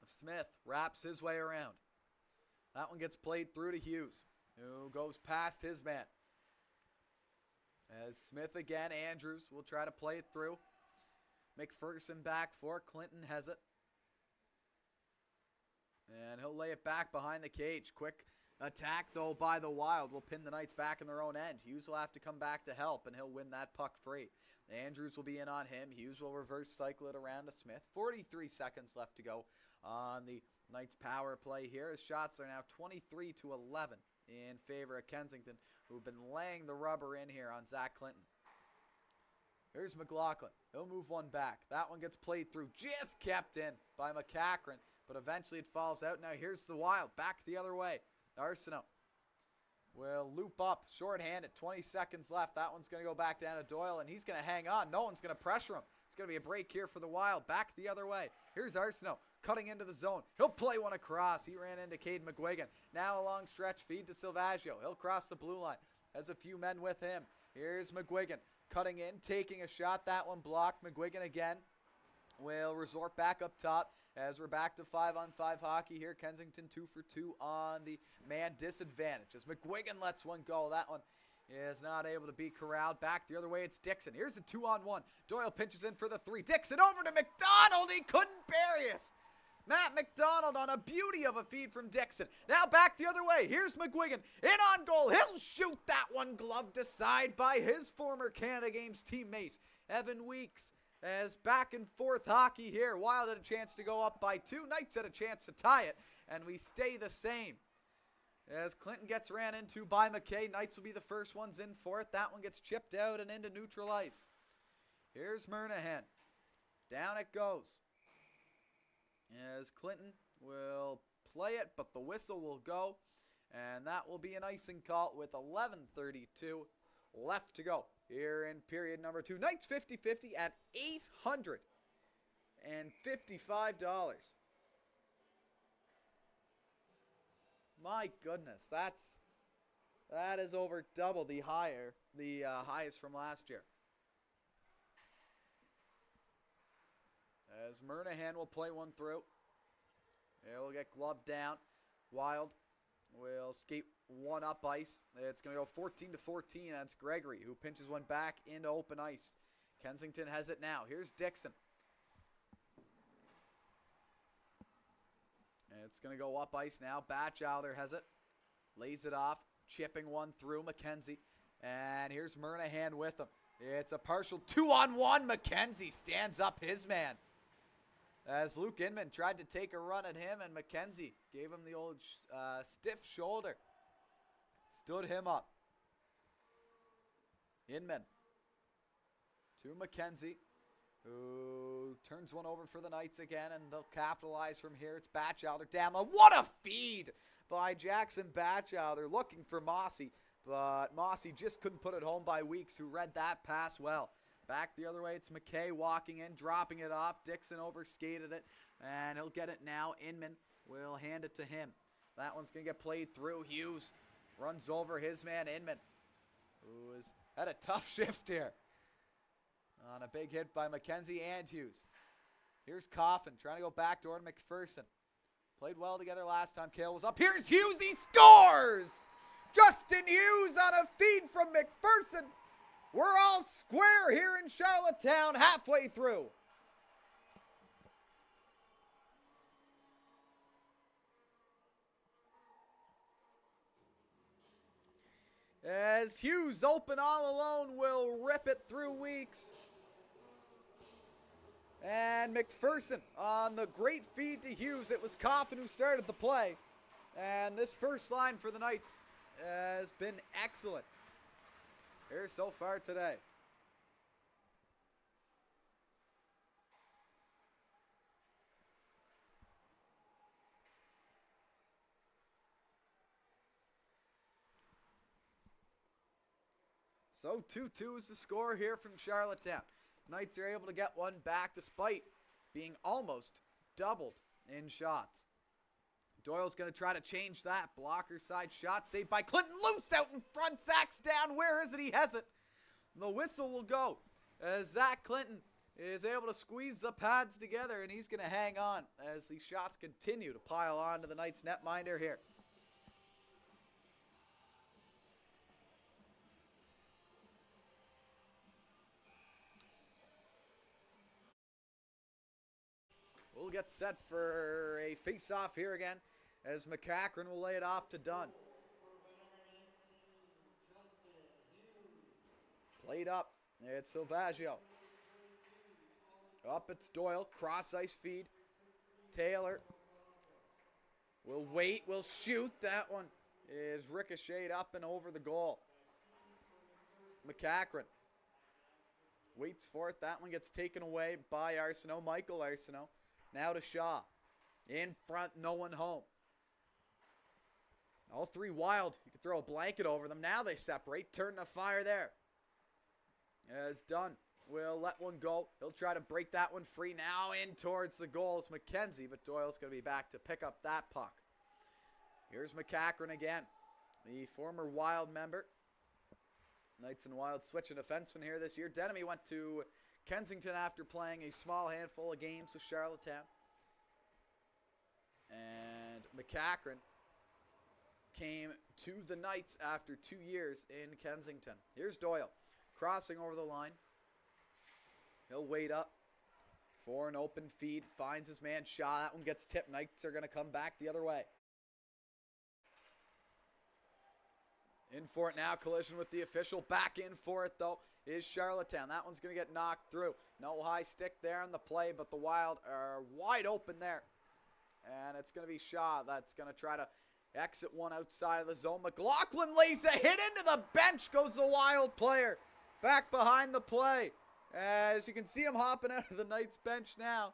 Smith wraps his way around. That one gets played through to Hughes, who goes past his man. As Smith again, Andrews will try to play it through. McPherson back for Clinton has it. And he'll lay it back behind the cage. Quick attack, though, by the Wild will pin the Knights back in their own end. Hughes will have to come back to help, and he'll win that puck free. Andrews will be in on him. Hughes will reverse cycle it around to Smith. 43 seconds left to go on the Knights power play here. His shots are now 23-11 in favor of Kensington, who've been laying the rubber in here on Zach Clinton. Here's McLaughlin. He'll move one back. That one gets played through, just kept in by McCachran, but eventually it falls out. Now here's the Wild, back the other way. Arsenault will loop up, shorthanded, 20 seconds left. That one's going to go back down to Doyle, and he's going to hang on. No one's going to pressure him. It's going to be a break here for the Wild, back the other way. Here's Arsenault cutting into the zone. He'll play one across. He ran into Cade McGuigan. Now a long stretch feed to Silvaggio. He'll cross the blue line. Has a few men with him. Here's McGuigan cutting in, taking a shot. That one blocked. McGuigan again will resort back up top as we're back to 5-on-5 hockey here. Kensington 2 for 2 on the man disadvantage as McGuigan lets one go. That one is not able to be corralled. Back the other way, it's Dixon. Here's the 2-on-1. Doyle pinches in for the 3. Dixon over to McDonald. He couldn't bury it. Matt McDonald on a beauty of a feed from Dixon. Now back the other way. Here's McGuigan in on goal. He'll shoot that one gloved aside by his former Canada Games teammate, Evan Weeks. As back and forth hockey here. Wild had a chance to go up by 2. Knights had a chance to tie it, and we stay the same. As Clinton gets ran into by McKay, Knights will be the first ones in for it. That one gets chipped out and into neutral ice. Here's Murnahan. Down it goes. As Clinton will play it, but the whistle will go, and that will be an icing call with 11:32 left to go here in period number 2. Knights 50-50 at $855. My goodness, that is over double the highest from last year. As Murnahan will play one through. It will get gloved down. Wild will skate one up ice. It's going to go 14-14. That's Gregory who pinches one back into open ice. Kensington has it now. Here's Dixon. And it's going to go up ice now. Batchelder has it. Lays it off. Chipping one through McKenzie. And here's Murnahan with him. It's a partial 2-on-1. McKenzie stands up his man. As Luke Inman tried to take a run at him, and McKenzie gave him the old stiff shoulder. Stood him up. Inman to McKenzie, who turns one over for the Knights again, and they'll capitalize from here. It's Batchelder down low. What a feed by Jackson Batchelder, looking for Mossy, but Mossy just couldn't put it home by Weeks, who read that pass well. Back the other way, it's McKay walking in, dropping it off. Dixon overskated it, and he'll get it now. Inman will hand it to him. That one's going to get played through. Hughes runs over his man, Inman, who has had a tough shift here on a big hit by McKenzie and Hughes. Here's Coffin trying to go backdoor to McPherson. Played well together last time Cale was up. Here's Hughes, he scores! Justin Hughes on a feed from McPherson. We're all square here in Chrlottetown, halfway through. As Hughes, open all alone, will rip it through Weeks. And McPherson on the great feed to Hughes. It was Coffin who started the play. And this first line for the Knights has been excellent here so far today. So 2-2 is the score here from Chrlottetown. Knights are able to get one back despite being almost doubled in shots. Doyle's going to try to change that. Blocker side shot saved by Clinton. Loose out in front. Zach's down. Where is it? He has it. The whistle will go as Zach Clinton is able to squeeze the pads together, and he's going to hang on as the shots continue to pile on to the Knights netminder here. We'll get set for a face-off here again as McCachran will lay it off to Dunn. Played up. It's Silvaggio. Up it's Doyle. Cross-ice feed. Taylor will wait. Will shoot. That one is ricocheted up and over the goal. McCachran waits for it. That one gets taken away by Arsenault. Michael Arsenault. Now to Shaw. In front, no one home. All three Wild. You can throw a blanket over them. Now they separate. Turn the fire there. As Dunn will let one go. He'll try to break that one free. Now in towards the goal is McKenzie, but Doyle's going to be back to pick up that puck. Here's McCachran again, the former Wild member. Knights and Wild switching defenseman here this year. Denemy went to Kensington after playing a small handful of games with Chrlottetown. And McCachran came to the Knights after 2 years in Kensington. Here's Doyle crossing over the line. He'll wait up for an open feed. Finds his man Shaw. That one gets tipped. Knights are going to come back the other way. In for it now. Collision with the official. Back in for it, though, is Chrlottetown. That one's going to get knocked through. No high stick there in the play, but the Wild are wide open there. And it's going to be Shaw that's going to try to exit one outside of the zone. McLaughlin lays a hit into the bench. Goes the Wild player. Back behind the play. As you can see him hopping out of the Knights bench now.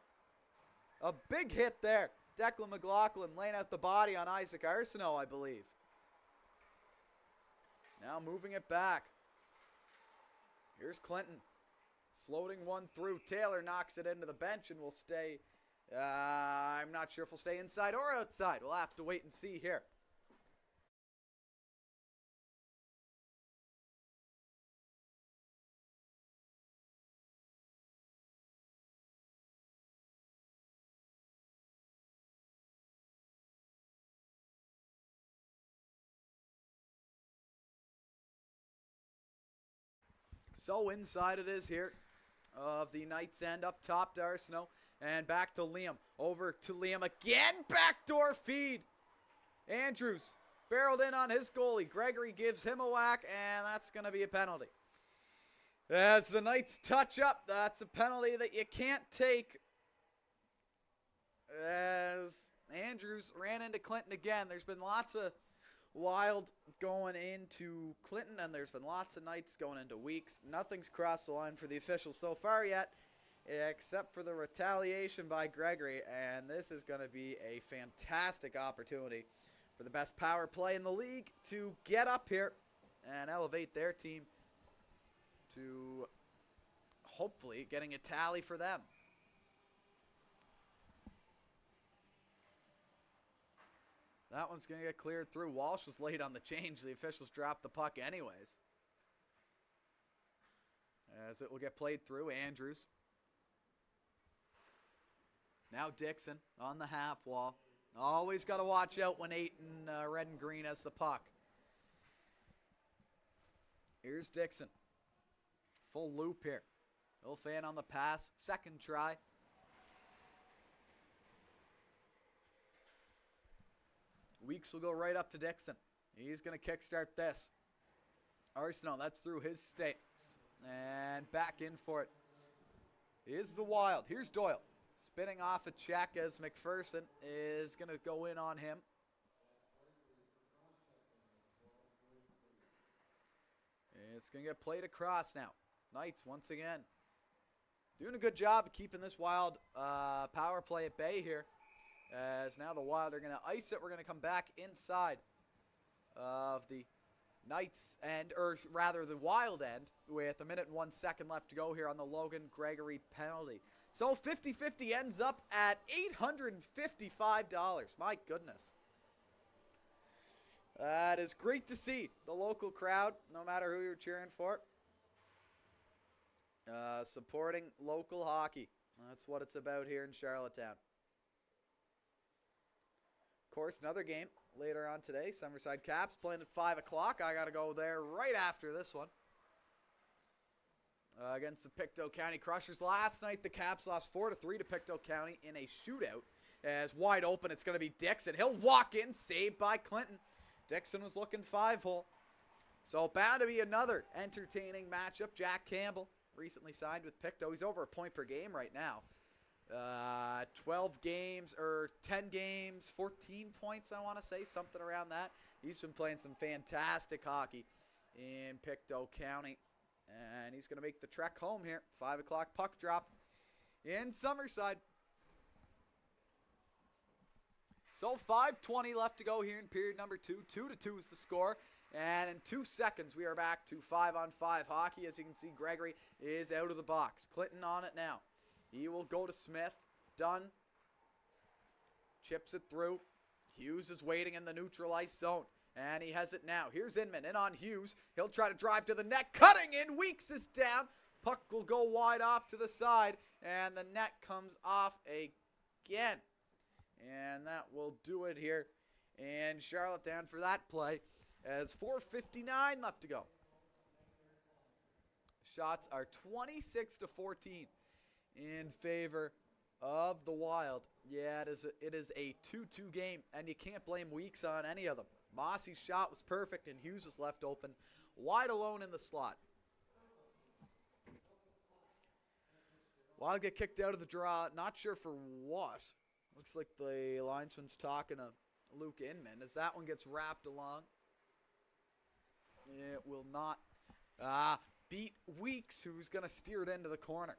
A big hit there. Declan McLaughlin laying out the body on Isaac Arsenault, I believe. Now moving it back. Here's Clinton. Floating one through. Taylor knocks it into the bench and will stay. I'm not sure if we'll stay inside or outside. We'll have to wait and see here. So inside it is here of the Knights end. Up top to Arsenault and back to Liam. Over to Liam again. Backdoor feed. Andrews barreled in on his goalie. Gregory gives him a whack, and that's going to be a penalty. As the Knights touch up, that's a penalty that you can't take. As Andrews ran into Clinton again. There's been lots of Wild going into Clinton, and there's been lots of Knights going into Weeks. Nothing's crossed the line for the officials so far yet, except for the retaliation by Gregory, and this is going to be a fantastic opportunity for the best power play in the league to get up here and elevate their team to hopefully getting a tally for them. That one's going to get cleared through. Walsh was late on the change. The officials dropped the puck anyways. As it will get played through. Andrews. Now Dixon on the half wall. Always got to watch out when 8 in red and green has the puck. Here's Dixon. Full loop here. Little fan on the pass. Second try. Weeks will go right up to Dixon. He's going to kickstart this. Arsenault, that's through his stakes. And back in for it is the Wild. Here's Doyle. Spinning off a check as McPherson is going to go in on him. It's going to get played across now. Knights once again doing a good job of keeping this Wild power play at bay here. As now the Wild are going to ice it. We're going to come back inside of the Knights end, or rather the Wild end, with 1 minute and 1 second left to go here on the Logan Gregory penalty. So 50-50 ends up at $855. My goodness. That is great to see. The local crowd, no matter who you're cheering for, supporting local hockey. That's what it's about here in Chrlottetown. Of course, another game later on today. Summerside Caps playing at 5 o'clock. I got to go there right after this one. Against the Pictou County Crushers. Last night, the Caps lost 4-3 to Pictou County in a shootout. As wide open, it's going to be Dixon. He'll walk in, saved by Clinton. Dixon was looking 5-hole. So bound to be another entertaining matchup. Jack Campbell recently signed with Pictou. He's over a point per game right now. 12 games, or 10 games, 14 points, I want to say, something around that. He's been playing some fantastic hockey in Pictou County. And he's going to make the trek home here. 5 o'clock puck drop in Summerside. So 5:20 left to go here in period number 2. 2-2 is the score. And in 2 seconds, we are back to 5-on-5 hockey. As you can see, Gregory is out of the box. Clinton on it now. He will go to Smith. Dunn chips it through. Hughes is waiting in the neutral ice zone. And he has it now. Here's Inman in on Hughes. He'll try to drive to the net. Cutting in. Weeks is down. Puck will go wide off to the side. And the net comes off again. And that will do it here in Chrlottetown for that play. As 4:59 left to go. Shots are 26-14 in favor of the Wild. Yeah, it is a 2-2 game. And you can't blame Weeks on any of them. Mossy's shot was perfect, and Hughes was left open, wide alone in the slot. Wild get kicked out of the draw, not sure for what. Looks like the linesman's talking to Luke Inman as that one gets wrapped along. It will not beat Weeks, who's going to steer it into the corner.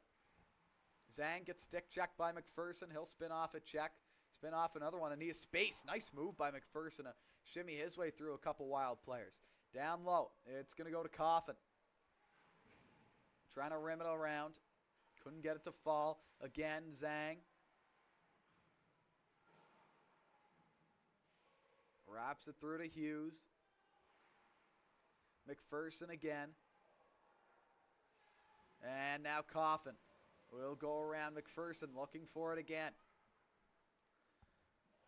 Zhang gets stick checked by McPherson. He'll spin off a check. Spin off another one, and he has space. Nice move by McPherson to shimmy his way through a couple Wild players. Down low, it's going to go to Coffin. Trying to rim it around. Couldn't get it to fall. Again, Zhang. Wraps it through to Hughes. McPherson again. And now Coffin will go around McPherson, looking for it again.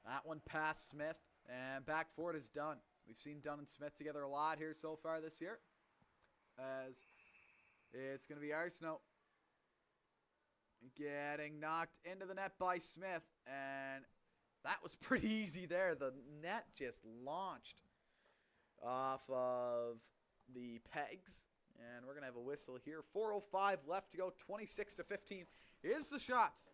That one past Smith, and back for it is Dunn. We've seen Dunn and Smith together a lot here so far this year. As it's going to be Arsenault getting knocked into the net by Smith, and that was pretty easy there. The net just launched off of the pegs, and we're going to have a whistle here. 4:05 left to go. 26-15 is the shots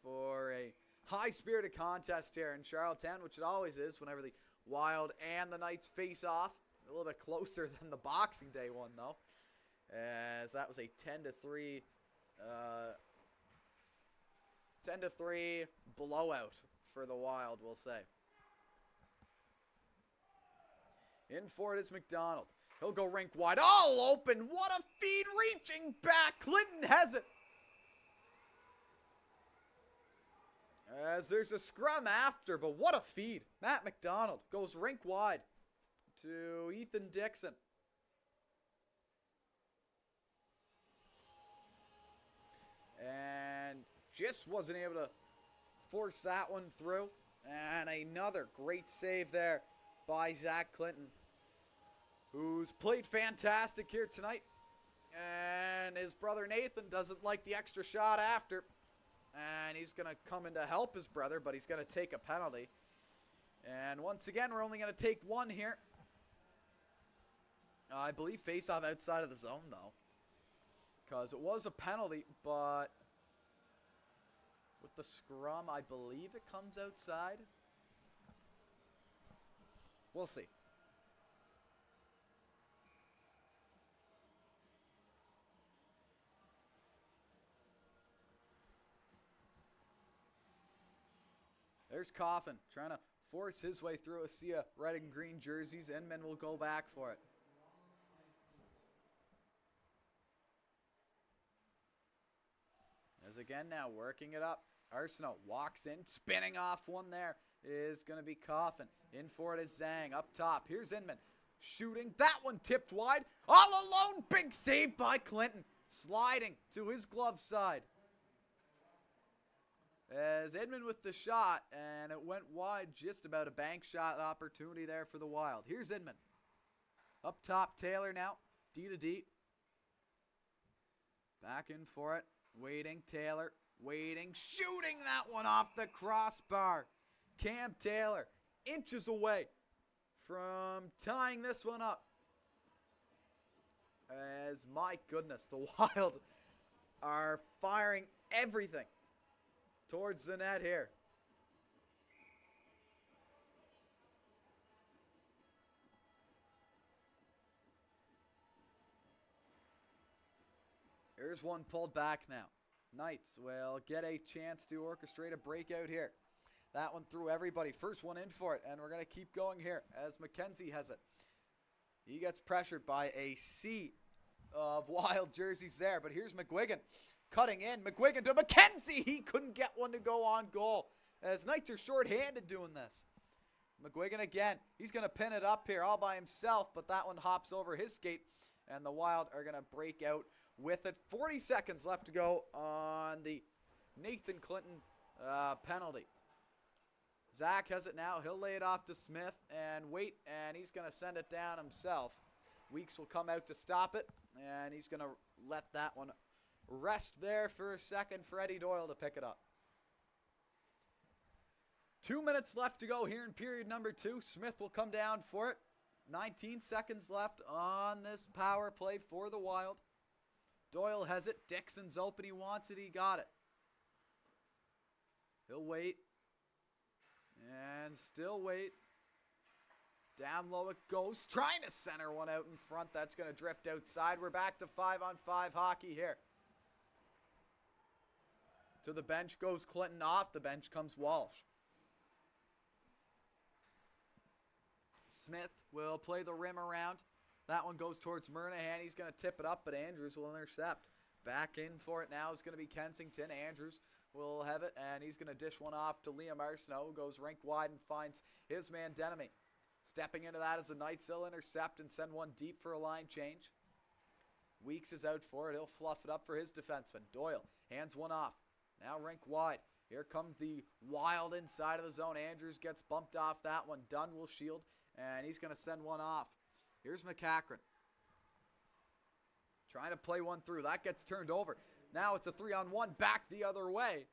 for a high-spirited contest here in Chrlottetown, which it always is whenever the Wild and the Knights face off. A little bit closer than the Boxing Day one, though, as that was a 10-3 blowout for the Wild, we'll say. In for it is McDonald. He'll go rink wide. All open. What a feed, reaching back. Clinton has it. As there's a scrum after, but what a feed. Matt McDonald goes rink wide to Ethan Dixon. And just wasn't able to force that one through. And another great save there by Zach Clinton, who's played fantastic here tonight. And his brother Nathan doesn't like the extra shot after. And he's going to come in to help his brother, but he's going to take a penalty. And once again, we're only going to take one here. I believe face-off outside of the zone, though, because it was a penalty, but with the scrum, I believe it comes outside. We'll see. There's Coffin trying to force his way through a sea of red and green jerseys. Inman will go back for it. As again now working it up. Arsenault walks in, spinning off one there is going to be Coffin. In for it is Zhang. Up top, here's Inman. Shooting. That one tipped wide. All alone. Big save by Clinton. Sliding to his glove side. As Edmund with the shot, and it went wide, just about a bank shot opportunity there for the Wild. Here's Edmund. Up top, Taylor now. D to D. Back in for it. Waiting, Taylor. Waiting. Shooting that one off the crossbar. Cam Taylor, inches away from tying this one up. As, my goodness, the Wild are firing everything towards the net here. Here's one pulled back now. Knights will get a chance to orchestrate a breakout here. That one through everybody. First one in for it, and we're going to keep going here as McKenzie has it. He gets pressured by a sea of Wild jerseys there, but here's McGuigan cutting in. McGuigan to McKenzie. He couldn't get one to go on goal as Knights are short-handed doing this. McGuigan again. He's going to pin it up here all by himself, but that one hops over his skate, and the Wild are going to break out with it. 40 seconds left to go on the Nathan Clinton penalty. Zach has it now. He'll lay it off to Smith and wait, and he's going to send it down himself. Weeks will come out to stop it, and he's going to let that one rest there for a second for Eddie Doyle to pick it up. 2 minutes left to go here in period number 2. Smith will come down for it. 19 seconds left on this power play for the Wild. Doyle has it. Dixon's open. He wants it. He got it. He'll wait. And still wait. Down low it goes. Trying to center one out in front. That's going to drift outside. We're back to 5-on-5 hockey here. To the bench goes Clinton. Off the bench comes Walsh. Smith will play the rim around. That one goes towards Murnahan. He's going to tip it up, but Andrews will intercept. Back in for it now is going to be Kensington. Andrews will have it, and he's going to dish one off to Liam Arsenault, who goes rink wide and finds his man Denemy. Stepping into that as the Knights will intercept and send one deep for a line change. Weeks is out for it. He'll fluff it up for his defenseman. Doyle hands one off. Now rink wide. Here comes the Wild inside of the zone. Andrews gets bumped off that one. Dunn will shield, and he's going to send one off. Here's McCachran. Trying to play one through. That gets turned over. Now it's a 3-on-1 back the other way,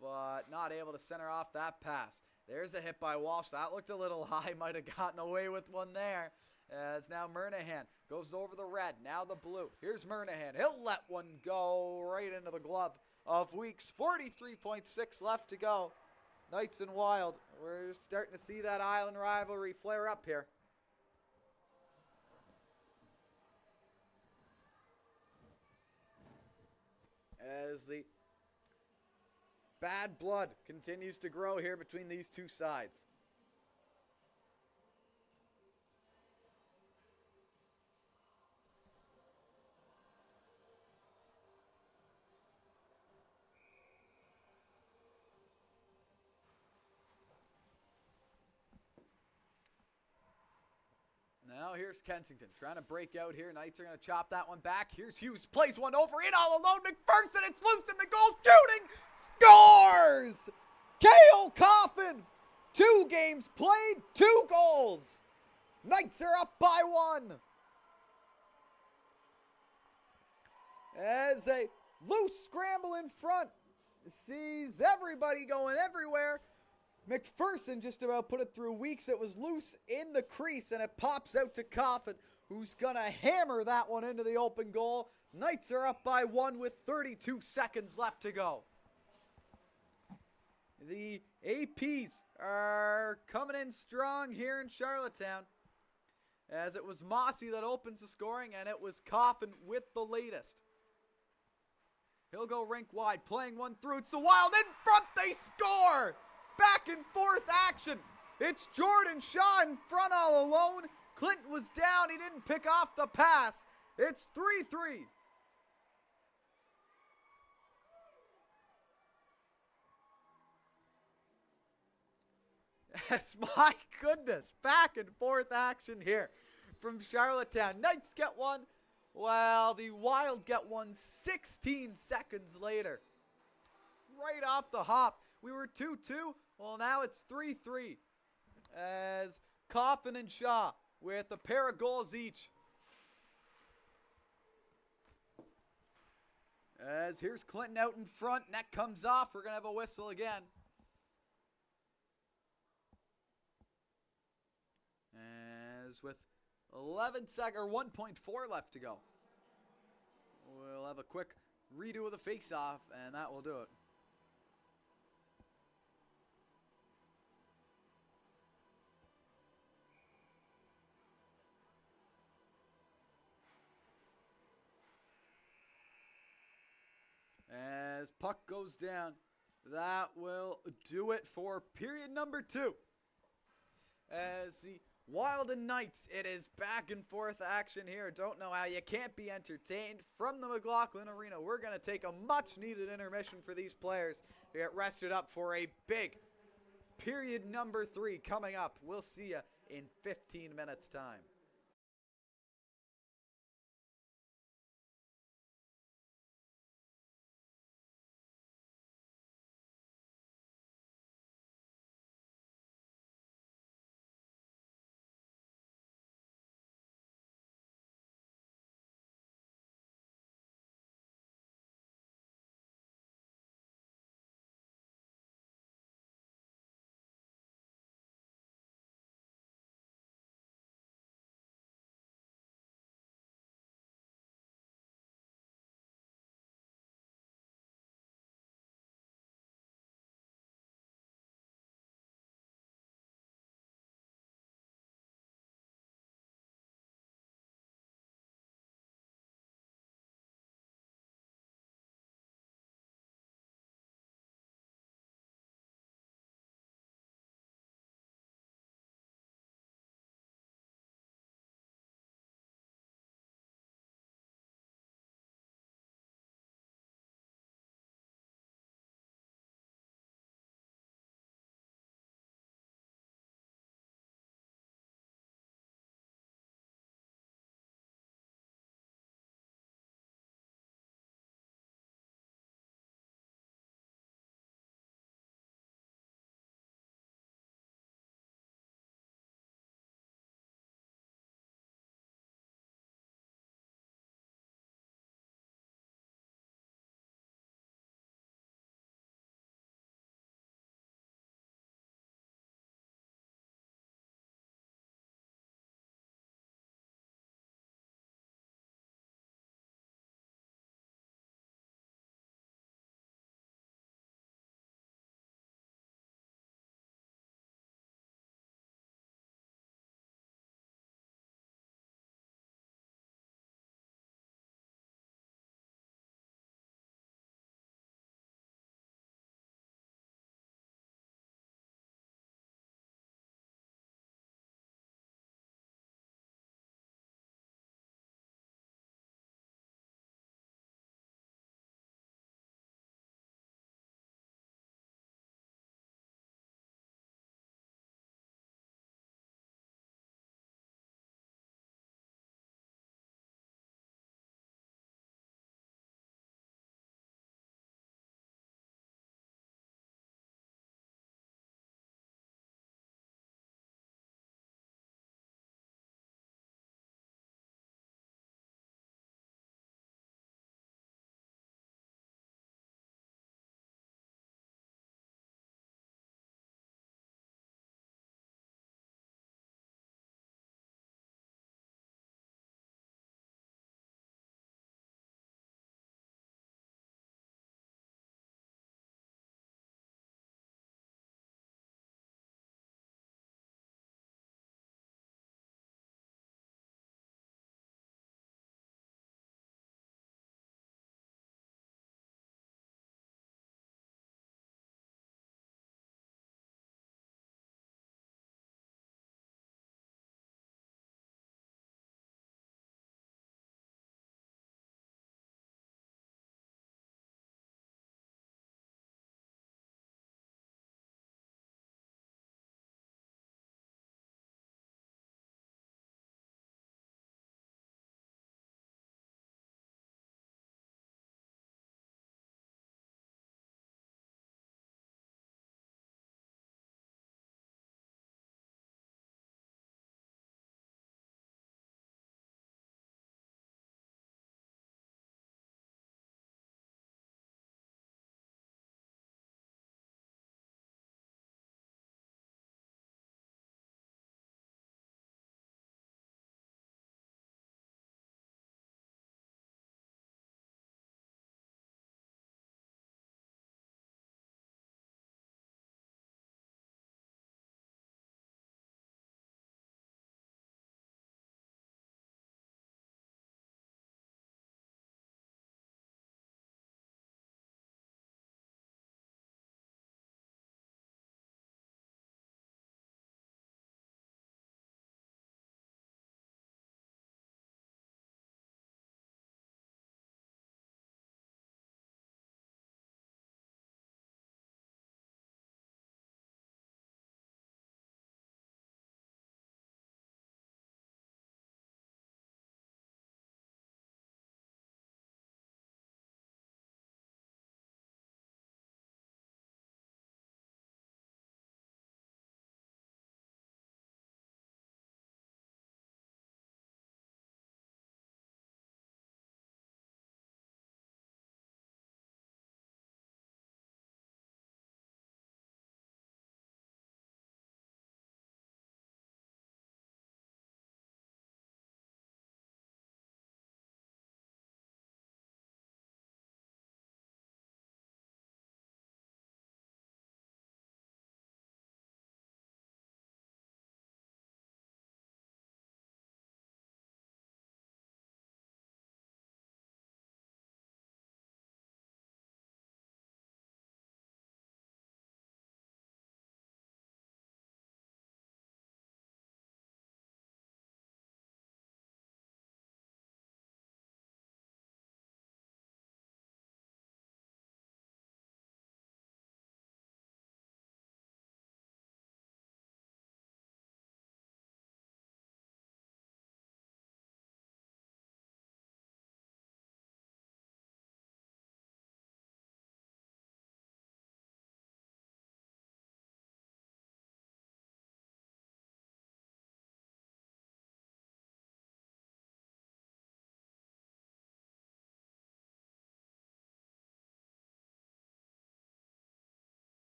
but not able to center off that pass. There's a hit by Walsh. That looked a little high. Might have gotten away with one there. As now Murnahan goes over the red. Now the blue. Here's Murnahan. He'll let one go right into the glove of Weeks. 43.6 left to go. Knights and Wild. We're starting to see that island rivalry flare up here. As the bad blood continues to grow here between these two sides. Now here's Kensington trying to break out here. Knights are going to chop that one back. Here's Hughes. Plays one over in all alone. McPherson, it's loose in the goal. Shooting. Scores! Cale Coffin. 2 games played. 2 goals. Knights are up by 1. As a loose scramble in front. Sees everybody going everywhere. McPherson just about put it through Weeks. It was loose in the crease, and it pops out to Coffin, who's going to hammer that one into the open goal. Knights are up by 1 with 32 seconds left to go. The APs are coming in strong here in Chrlottetown, as it was Mossy that opens the scoring, and it was Coffin with the latest. He'll go rink wide, playing one through. It's the Wild in front. They score! Back and forth action. It's Jordan Shaw in front all alone. Clinton was down. He didn't pick off the pass. It's 3-3. As my goodness, back and forth action here from Chrlottetown. Knights get one, while the Wild get one 16 seconds later. Right off the hop, we were 2-2. Well, now it's 3-3. As Coffin and Shaw with a pair of goals each. As here's Clinton out in front. Net comes off. We're going to have a whistle again. As with 11 seconds or 1.4 left to go. We'll have a quick redo of the face-off, and that will do it. As puck goes down, that will do it for period number 2. As the Wild and Knights, it is back and forth action here. Don't know how you can't be entertained. From the McLaughlin Arena, we're going to take a much-needed intermission for these players to get rested up for a big period number 3 coming up. We'll see you in 15 minutes' time.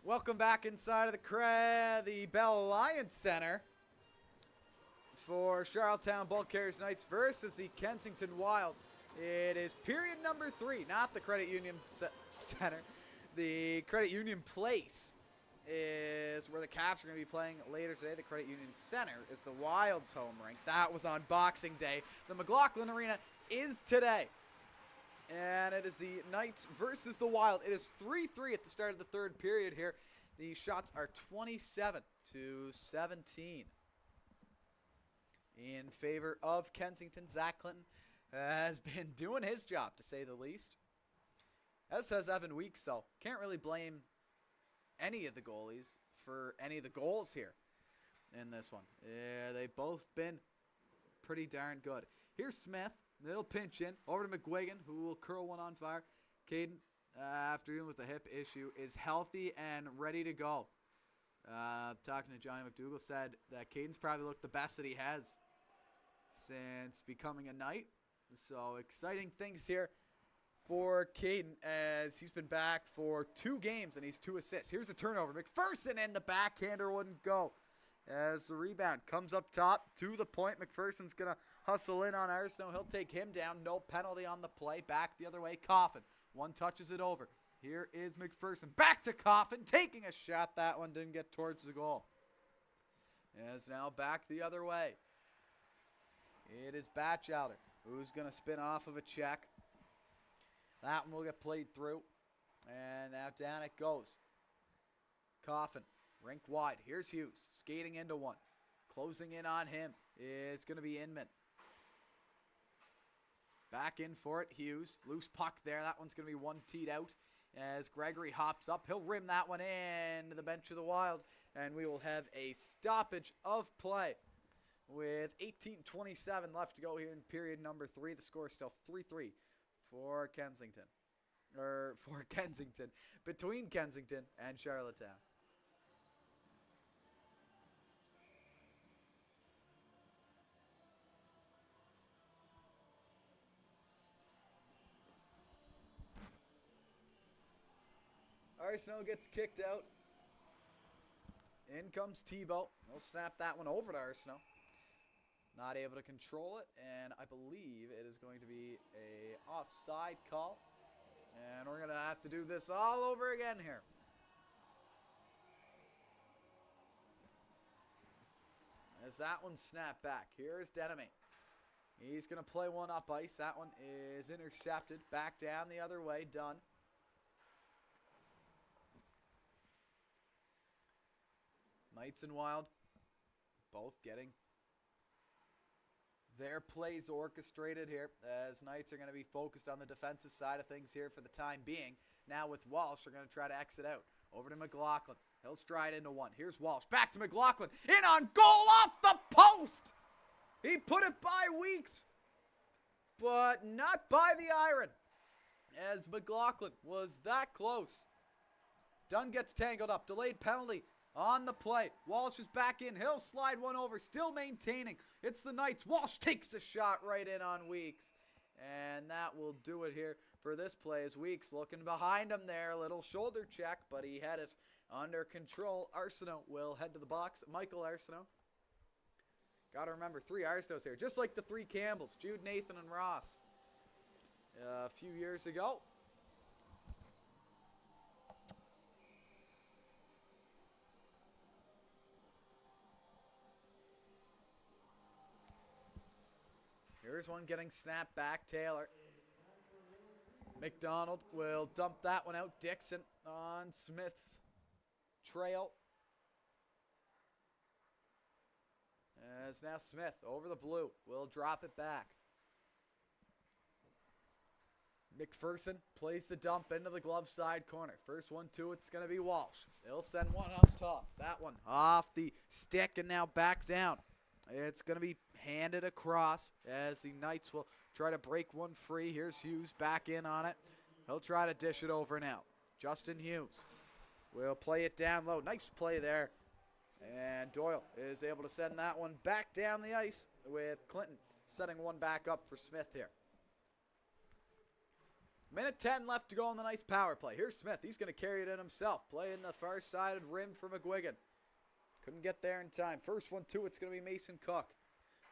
Welcome back inside of the Bell Alliance Center for Chrlottetown Ball Carriers Knights versus the Kensington Wild. It is period number 3, not the Credit Union Center. The Credit Union Place is where the Caps are going to be playing later today. The Credit Union Center is the Wild's home rink. That was on Boxing Day. The McLaughlin Arena is today. And it is the Knights versus the Wild. It is 3-3 at the start of the third period here. The shots are 27-17 in favor of Kensington. Zach Clinton has been doing his job, to say the least. As has Evan Weeks, so can't really blame any of the goalies for any of the goals here in this one. Yeah, they've both been pretty darn good. Here's Smith. They'll pinch in. Over to McGuigan, who will curl one on fire. Caden, after dealing with a hip issue, is healthy and ready to go. Talking to Johnny McDougall, said that Caden's probably looked the best that he has since becoming a Knight. So exciting things here for Caden as he's been back for 2 games and he's 2 assists. Here's a turnover. McPherson, and the backhander wouldn't go. As the rebound comes up top to the point, McPherson's going to hustle in on Arsenault. He'll take him down. No penalty on the play. Back the other way, Coffin. One touches it over. Here is McPherson. Back to Coffin, taking a shot. That one didn't get towards the goal. As now back the other way. It is Batchelder, who's going to spin off of a check. That one will get played through. And now down it goes. Coffin. Rink wide. Here's Hughes skating into one. Closing in on him is going to be Inman. Back in for it, Hughes. Loose puck there. That one's going to be one teed out as Gregory hops up. He'll rim that one in to the bench of the Wild. And we will have a stoppage of play with 18:27 left to go here in period number 3. The score is still 3-3 for Kensington. Between Kensington and Chrlottetown. Arsenault gets kicked out. In comes Tebow. He'll snap that one over to Arsenault. Not able to control it, and I believe it is going to be a offside call. And we're going to have to do this all over again here. As that one snapped back. Here's Denemy. He's going to play one up ice. That one is intercepted. Back down the other way. Done. Knights and Wild both getting their plays orchestrated here, as Knights are going to be focused on the defensive side of things here for the time being. Now with Walsh, they're going to try to exit out. Over to McLaughlin. He'll stride into one. Here's Walsh. Back to McLaughlin. In on goal, off the post! He put it by Weeks, but not by the iron, as McLaughlin was that close. Dunn gets tangled up. Delayed penalty on the play. Walsh is back in. He'll slide one over. Still maintaining. It's the Knights. Walsh takes a shot right in on Weeks. And that will do it here for this play as Weeks looking behind him there. A little shoulder check, but he had it under control. Arsenault will head to the box. Michael Arsenault. Got to remember, 3 Arsenaults here. Just like the 3 Campbells. Jude, Nathan, and Ross. A few years ago. Here's one getting snapped back. Taylor. McDonald will dump that one out. Dixon on Smith's trail. As now Smith over the blue will drop it back. McPherson plays the dump into the glove side corner. First one to it's going to be Walsh. They'll send one up top. That one off the stick and now back down. It's going to be handed across as the Knights will try to break one free. Here's Hughes back in on it. He'll try to dish it over now. Justin Hughes will play it down low. Nice play there. And Doyle is able to send that one back down the ice with Clinton setting one back up for Smith here. Minute 10 left to go on the nice power play. Here's Smith. He's going to carry it in himself. Playing the far-sided rim for McGuigan. Couldn't get there in time. First one, too, it's going to be Mason Cook.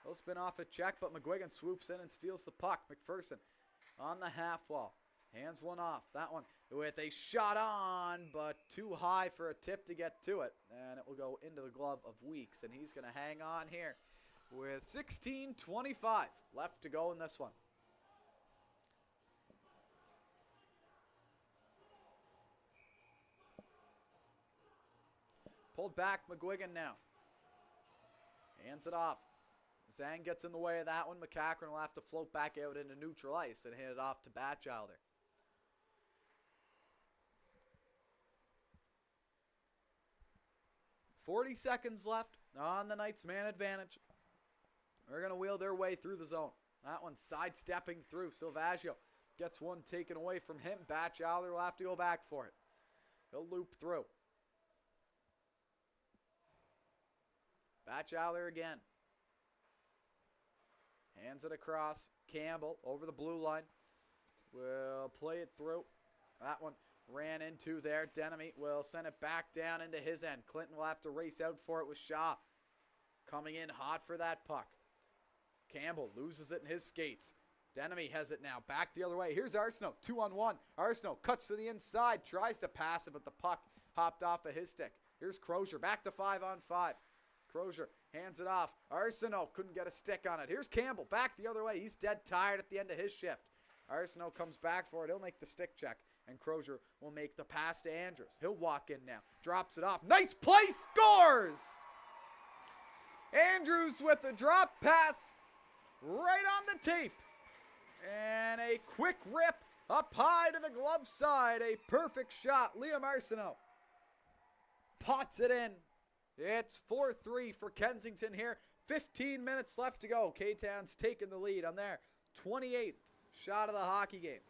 He'll spin off a check, but McGuigan swoops in and steals the puck. McPherson on the half wall. Hands one off. That one with a shot on, but too high for a tip to get to it. And it will go into the glove of Weeks, and he's going to hang on here with 16:25 left to go in this one. Pulled back, McGuigan now. Hands it off. Zhang gets in the way of that one. McCachran will have to float back out into neutral ice and hand it off to Batchelder. .40 seconds left on the Knights' man advantage. They're going to wheel their way through the zone. That one sidestepping through. Silvaggio gets one taken away from him. Batchelder will have to go back for it. He'll loop through. Batchelder again. Hands it across. Campbell over the blue line. Will play it through. That one ran into there. Denemy will send it back down into his end. Clinton will have to race out for it with Shaw. Coming in hot for that puck. Campbell loses it in his skates. Denemy has it now. Back the other way. Here's Arsenault. 2-on-1. Arsenault cuts to the inside. Tries to pass it, but the puck hopped off of his stick. Here's Crozier. Back to 5-on-5. Crozier hands it off. Arsenault couldn't get a stick on it. Here's Campbell. Back the other way. He's dead tired at the end of his shift. Arsenault comes back for it. He'll make the stick check. And Crozier will make the pass to Andrews. He'll walk in now. Drops it off. Nice play. Scores! Andrews with a drop pass right on the tape. And a quick rip up high to the glove side. A perfect shot. Liam Arsenault pots it in. It's 4-3 for Kensington here. 15 minutes left to go. K-Town's taking the lead on their 28th shot of the hockey game.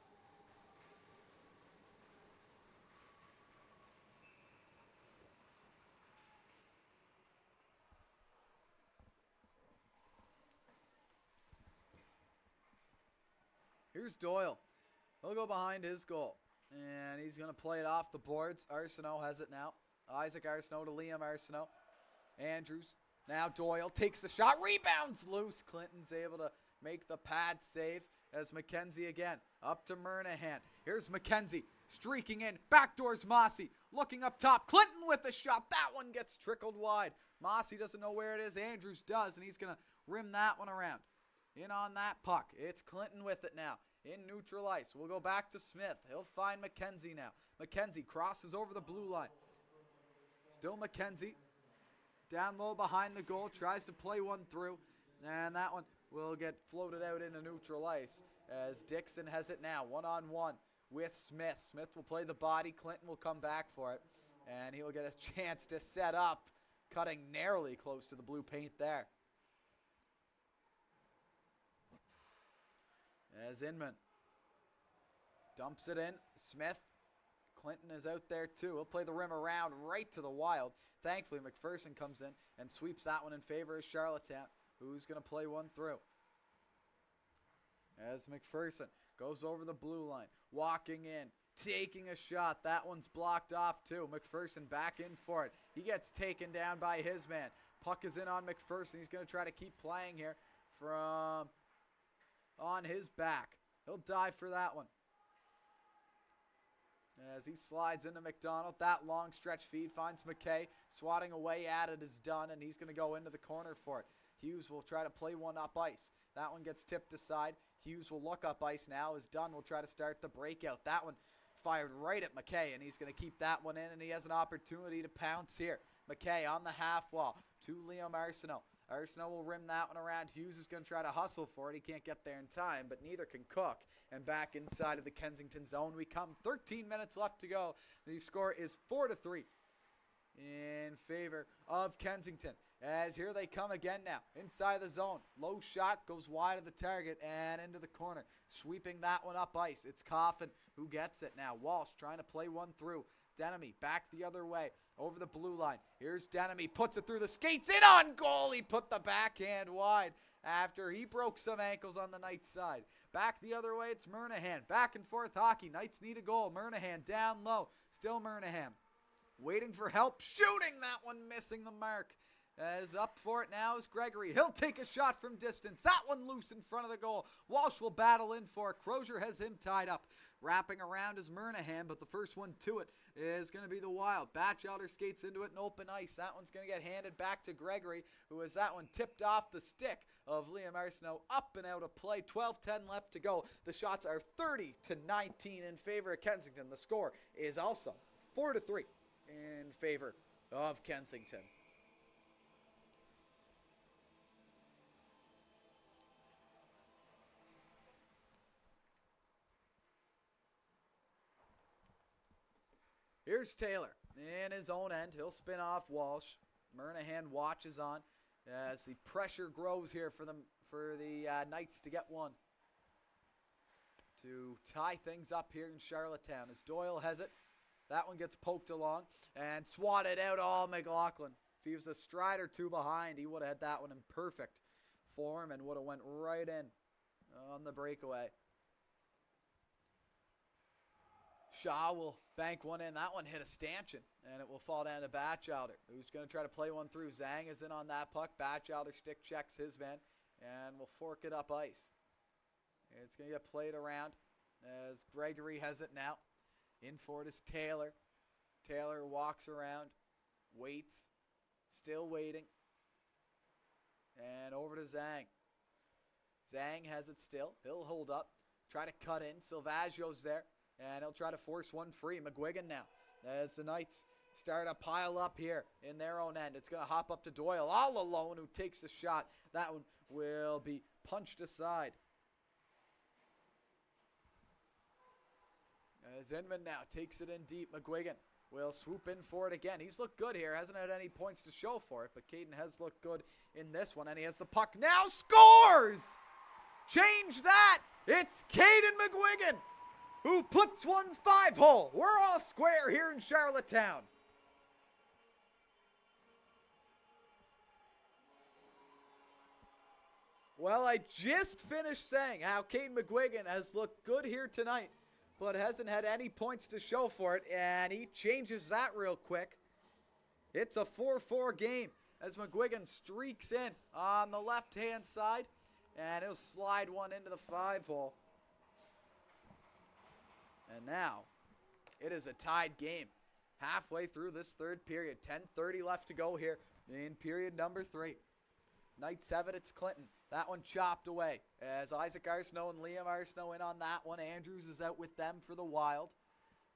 Here's Doyle. He'll go behind his goal. And he's going to play it off the boards. Arsenault has it now. Isaac Arsenault to Liam Arsenault. Andrews. Now Doyle takes the shot. Rebounds loose. Clinton's able to make the pad save as McKenzie again. Up to Murnahan. Here's McKenzie streaking in. Backdoors Mossy. Looking up top. Clinton with the shot. That one gets trickled wide. Mossy doesn't know where it is. Andrews does, and he's going to rim that one around. In on that puck. It's Clinton with it now. In neutral ice. We'll go back to Smith. He'll find McKenzie now. McKenzie crosses over the blue line. Still McKenzie. Down low behind the goal. Tries to play one through. And that one will get floated out into neutral ice as Dixon has it now. 1-on-1 with Smith. Smith will play the body. Clinton will come back for it. And he will get a chance to set up. Cutting narrowly close to the blue paint there. As Inman dumps it in. Smith. Clinton is out there too. He'll play the rim around right to the Wild. Thankfully, McPherson comes in and sweeps that one in favor of Chrlottetown, who's going to play one through. As McPherson goes over the blue line, walking in, taking a shot. That one's blocked off too. McPherson back in for it. He gets taken down by his man. Puck is in on McPherson. He's going to try to keep playing here from on his back. He'll dive for that one. As he slides into McDonald, that long stretch feed finds McKay. Swatting away at it is done, and he's going to go into the corner for it. Hughes will try to play one up ice. That one gets tipped aside. Hughes will look up ice now. As Dunn will try to start the breakout. That one fired right at McKay, and he's going to keep that one in, and he has an opportunity to pounce here. McKay on the half wall to Liam Arsenault. Arsenault will rim that one around. Hughes is going to try to hustle for it. He can't get there in time, but neither can Cook. And back inside of the Kensington zone we come. 13 minutes left to go. The score is 4-3 in favor of Kensington. As here they come again now. Inside the zone. Low shot goes wide of the target and into the corner. Sweeping that one up ice. It's Coffin who gets it now. Walsh trying to play one through. Denemy back the other way over the blue line. Here's Denemy. Puts it through the skates. In on goal. He put the backhand wide after he broke some ankles on the night side. Back the other way, it's Murnahan. Back and forth hockey. Knights need a goal. Murnahan down low. Still Murnahan. Waiting for help. Shooting that one, missing the mark. As up for it now is Gregory. He'll take a shot from distance. That one loose in front of the goal. Walsh will battle in for it. Crozier has him tied up. Wrapping around is Murnahan, but the first one to it is going to be the Wild. Batchelder skates into it in open ice. That one's going to get handed back to Gregory, who has that one tipped off the stick of Liam Arsenault. Up and out of play. 12:10 left to go. The shots are 30-19 in favor of Kensington. The score is also 4-3 in favor of Kensington. Here's Taylor in his own end. He'll spin off Walsh. Murnahan watches on as the pressure grows here for the Knights to get one to tie things up here in Chrlottetown. As Doyle has it, that one gets poked along and swatted out. Oh, McLaughlin. If he was a stride or two behind, he would have had that one in perfect form and would have went right in on the breakaway. Shaw will bank one in. That one hit a stanchion, and it will fall down to Batchelder, who's going to try to play one through. Zhang is in on that puck. Batchelder stick checks his man and will fork it up ice. It's going to get played around as Gregory has it now. In for it is Taylor. Taylor walks around, waits, still waiting, and over to Zhang. Zhang has it still. He'll hold up, try to cut in. Silvaggio's there. And he'll try to force one free. McGuigan now, as the Knights start to pile up here in their own end. It's going to hop up to Doyle all alone, who takes the shot. That one will be punched aside. As Inman now takes it in deep. McGuigan will swoop in for it again. He's looked good here. Hasn't had any points to show for it, but Caden has looked good in this one. And he has the puck now. Scores! Change that! It's Caden McGuigan, who puts one 5-hole. We're all square here in Chrlottetown. Well, I just finished saying how Caden McGuigan has looked good here tonight, but hasn't had any points to show for it, and he changes that real quick. It's a 4-4 game as McGuigan streaks in on the left-hand side, and he'll slide one into the 5-hole. And now, it is a tied game. Halfway through this third period. 10:30 left to go here in period number 3. Knights have it, it's Clinton. That one chopped away as Isaac Arsenault and Liam Arsenault in on that one. Andrews is out with them for the Wild.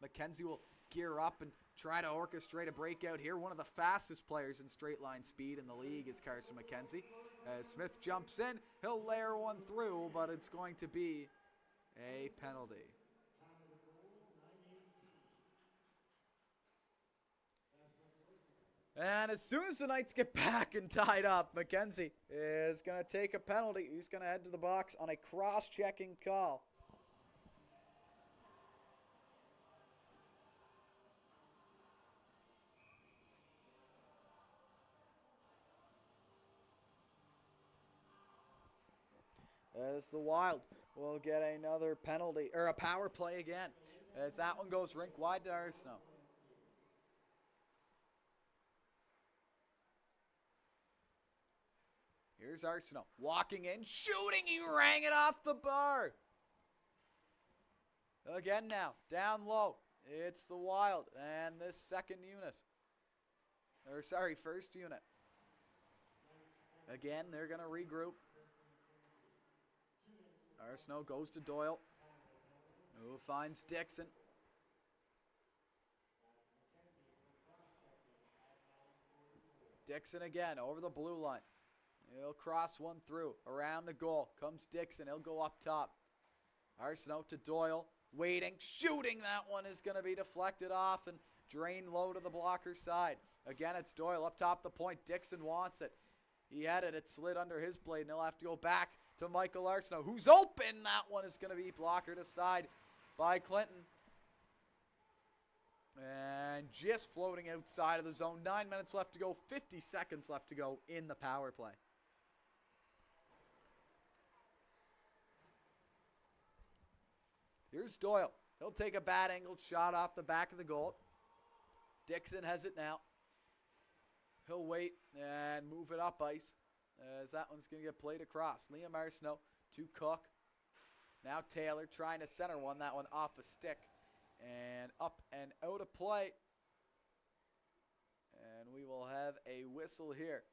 McKenzie will gear up and try to orchestrate a breakout here. One of the fastest players in straight line speed in the league is Carson McKenzie. As Smith jumps in, he'll layer one through, but it's going to be a penalty. And as soon as the Knights get back and tied up, McKenzie is going to take a penalty. He's going to head to the box on a cross-checking call. As the Wild will get another penalty, or a power play again, as that one goes rink wide to Arsenault. Here's Arsenault walking in, shooting. He rang it off the bar. Again now, down low. It's the Wild and this second unit. Or sorry, first unit. Again, they're going to regroup. Arsenault goes to Doyle, who finds Dixon. Dixon again over the blue line. He'll cross one through. Around the goal comes Dixon. He'll go up top. Arsenault to Doyle. Waiting. Shooting. That one is going to be deflected off and drained low to the blocker side. Again, it's Doyle up top the point. Dixon wants it. He had it. It slid under his blade, and he'll have to go back to Michael Arsenault, who's open. That one is going to be blockered aside by Clinton. And just floating outside of the zone. 9 minutes left to go. 50 seconds left to go in the power play. Here's Doyle. He'll take a bad angled shot off the back of the goal. Dixon has it now. He'll wait and move it up ice, as that one's going to get played across. Liam Arsenault to Cook. Now Taylor trying to center one. That one off a stick. And up and out of play. And we will have a whistle here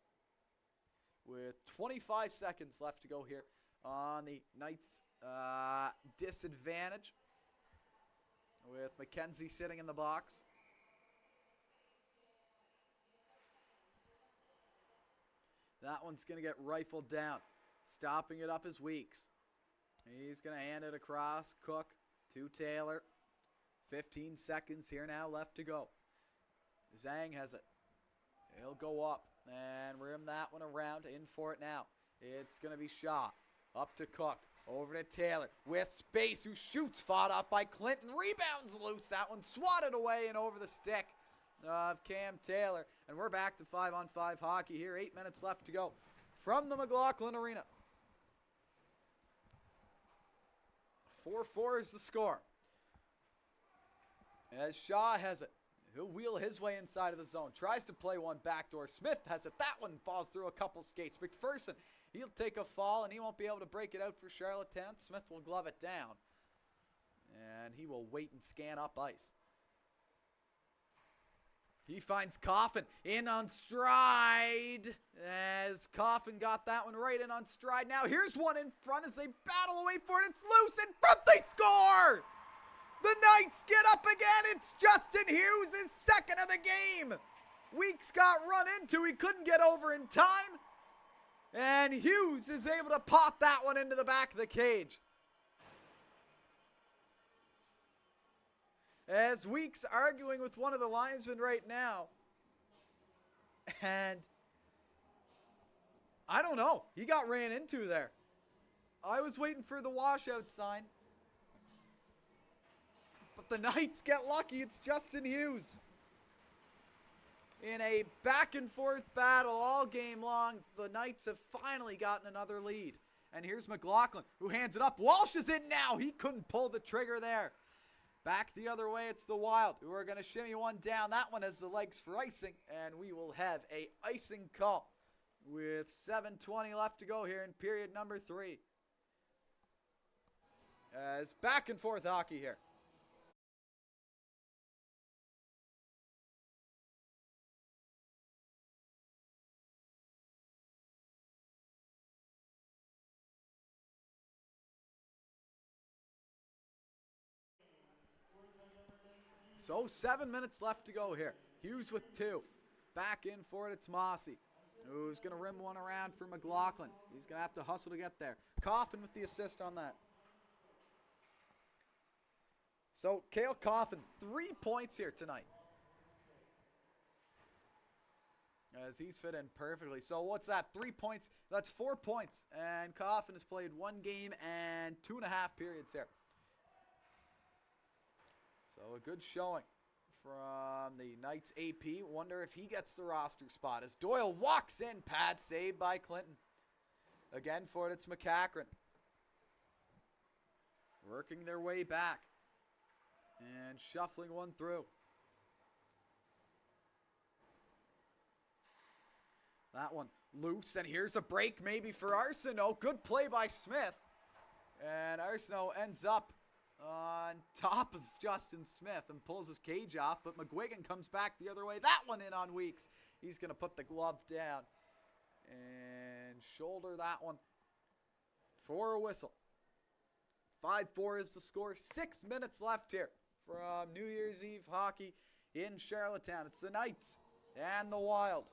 with 25 seconds left to go here on the Knights' disadvantage, with McKenzie sitting in the box. That one's going to get rifled down. Stopping it up is Weeks. He's going to hand it across. Cook to Taylor. 15 seconds here now left to go. Zhang has it. He'll go up and rim that one around. In for it now. It's going to be Shaw. Up to Cook. Over to Taylor with space, who shoots. Fought off by Clinton. Rebounds loose. That one swatted away and over the stick of Cam Taylor. And we're back to 5-on-5 hockey here. 8 minutes left to go from the McLaughlin Arena. 4-4 is the score. As Shaw has it. He'll wheel his way inside of the zone. Tries to play one backdoor. Smith has it. That one falls through a couple skates. McPherson, he'll take a fall, and he won't be able to break it out for Chrlottetown. Smith will glove it down. And he will wait and scan up ice. He finds Coffin in on stride. As Coffin got that one right in on stride. Now here's one in front as they battle away for it. It's loose in front. They score! The Knights get up again. It's Justin Hughes, his second of the game. Weeks got run into. He couldn't get over in time. And Hughes is able to pop that one into the back of the cage. As Weeks arguing with one of the linesmen right now. And I don't know. He got ran into there. I was waiting for the washout sign. But the Knights get lucky. It's Justin Hughes. In a back and forth battle all game long, the Knights have finally gotten another lead. And here's McLaughlin, who hands it up. Walsh is in now. He couldn't pull the trigger there. Back the other way, it's the Wild, who are going to shimmy one down. That one has the legs for icing, and we will have a icing call with 7:20 left to go here in period number 3. As back and forth hockey here. So 7 minutes left to go here. Hughes with 2. Back in for it, it's Mossy, who's going to rim one around for McLaughlin. He's going to have to hustle to get there. Coffin with the assist on that. So Cale Coffin, 3 points here tonight. As he's fit in perfectly. So what's that? 3 points. That's 4 points. And Coffin has played 1 game and 2.5 periods here. So a good showing from the Knights AP. Wonder if he gets the roster spot as Doyle walks in. Pad saved by Clinton. Again for it, it's McCachran. Working their way back. And shuffling one through. That one loose, and here's a break maybe for Arsenault. Good play by Smith. And Arsenault ends up on top of Justin Smith and pulls his cage off, but McGuigan comes back the other way. That one in on Weeks. He's going to put the glove down and shoulder that one for a whistle. 5-4 is the score. 6 minutes left here from New Year's Eve hockey in Chrlottetown. It's the Knights and the Wild,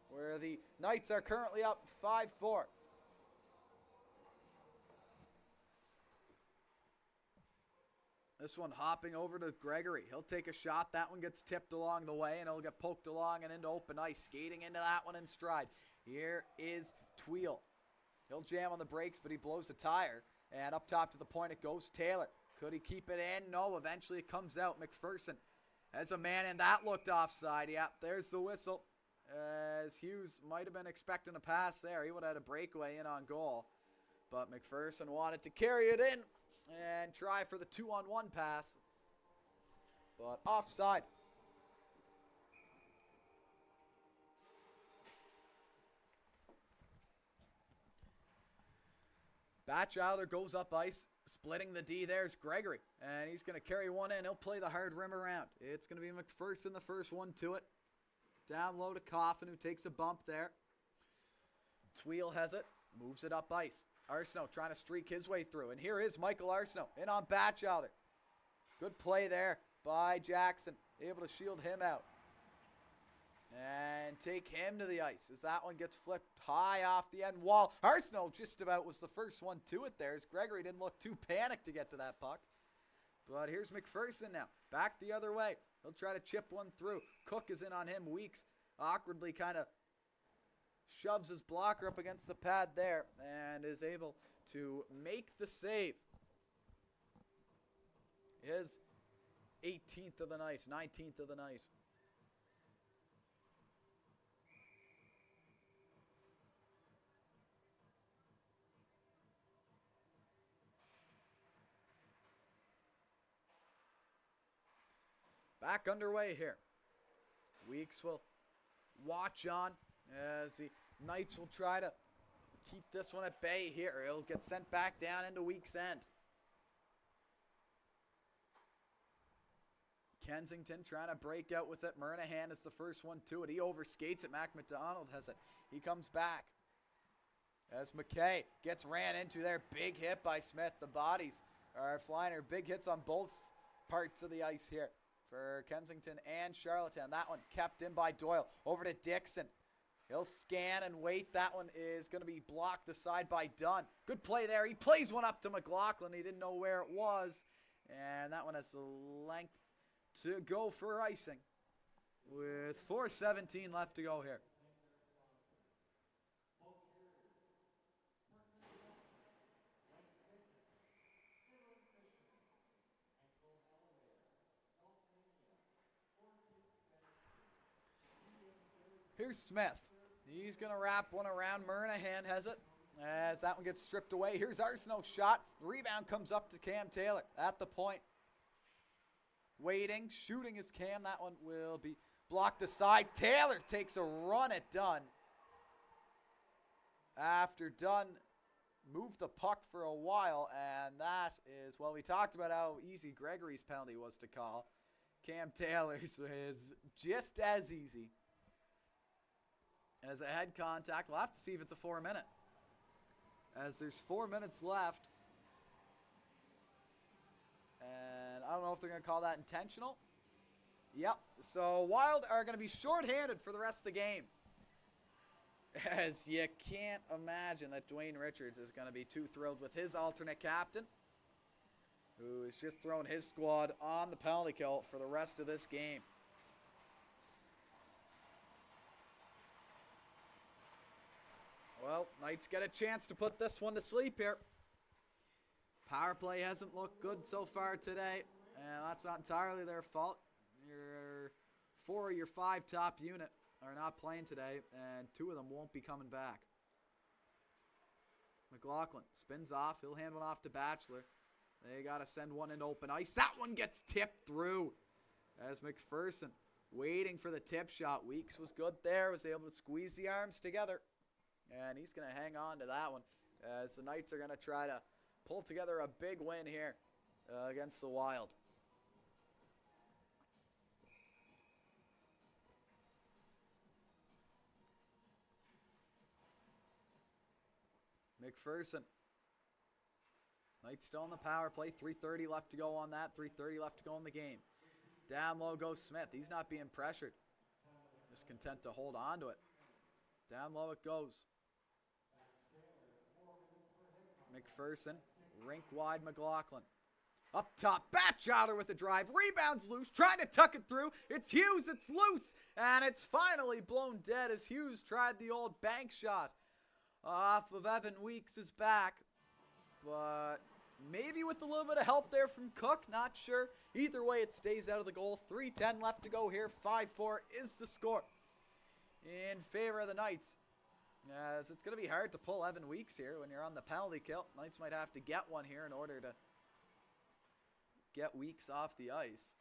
where the Knights are currently up 5-4. This one hopping over to Gregory. He'll take a shot. That one gets tipped along the way, and it'll get poked along and into open ice. Skating into that one in stride. Here is Tweel. He'll jam on the brakes, but he blows the tire. And up top to the point it goes. Taylor. Could he keep it in? No. Eventually it comes out. McPherson has a man in. That looked offside. Yep, there's the whistle. As Hughes might have been expecting a pass there. He would have had a breakaway in on goal. But McPherson wanted to carry it in. and try for the 2-on-1 pass. But offside. Batchelder goes up ice. Splitting the D, there's Gregory. And he's going to carry one in. He'll play the hard rim around. It's going to be McPherson, the first one to it. Down low to Coffin, who takes a bump there. Tweel has it. Moves it up ice. Arsenault trying to streak his way through. And here is Michael Arsenault in on Batchelder. Good play there by Jackson. Able to shield him out. And take him to the ice as that one gets flipped high off the end wall. Arsenault just about was the first one to it there as Gregory didn't look too panicked to get to that puck. But here's McPherson now. Back the other way. He'll try to chip one through. Cook is in on him. Weeks awkwardly kind of shoves his blocker up against the pad there and is able to make the save. His 18th of the night, 19th of the night. Back underway here. Weeks will watch on as the Knights will try to keep this one at bay here. It'll get sent back down into Weeks' end. Kensington trying to break out with it. Murnahan is the first one to it. He overskates it. Mac McDonald has it. He comes back as McKay gets ran into there. Big hit by Smith. The bodies are flying. Big hits on both parts of the ice here for Kensington and Chrlottetown. That one kept in by Doyle. Over to Dixon. He'll scan and wait. That one is going to be blocked aside by Dunn. Good play there. He plays one up to McLaughlin. He didn't know where it was. And that one has the length to go for icing with 4:17 left to go here. Here's Smith. He's going to wrap one around. Murnahan has it as that one gets stripped away. Here's Arsenault's shot. The rebound comes up to Cam Taylor at the point. Waiting, shooting is Cam. That one will be blocked aside. Taylor takes a run at Dunn. After Dunn moved the puck for a while, and that is, well, we talked about how easy Gregory's penalty was to call. Cam Taylor's is just as easy. As a head contact, we'll have to see if it's a 4-minute. As there's 4 minutes left. And I don't know if they're going to call that intentional. Yep. So Wild are going to be shorthanded for the rest of the game. As you can't imagine that Dwayne Richards is going to be too thrilled with his alternate captain, who is just throwing his squad on the penalty kill for the rest of this game. Well, Knights get a chance to put this one to sleep here. Power play hasn't looked good so far today, and that's not entirely their fault. Your 4 of your 5 top unit are not playing today, and 2 of them won't be coming back. McLaughlin spins off. He'll hand one off to Batchelor. They got to send one into open ice. That one gets tipped through as McPherson waiting for the tip shot. Weeks was good there, was able to squeeze the arms together. And he's going to hang on to that one as the Knights are going to try to pull together a big win here against the Wild. McPherson. Knights still on the power play. 3:30 left to go on that. 3:30 left to go in the game. Down low goes Smith. He's not being pressured. Just content to hold on to it. Down low it goes. McPherson, rink wide McLaughlin. Up top, Batchelder with a drive. Rebounds loose, trying to tuck it through. It's Hughes, it's loose. And it's finally blown dead as Hughes tried the old bank shot off of Evan Weeks' back. But maybe with a little bit of help there from Cook, not sure. Either way, it stays out of the goal. 3:10 left to go here. 5-4 is the score in favor of the Knights. As it's going to be hard to pull Evan Weeks here when you're on the penalty kill. Knights might have to get one here in order to get Weeks off the ice.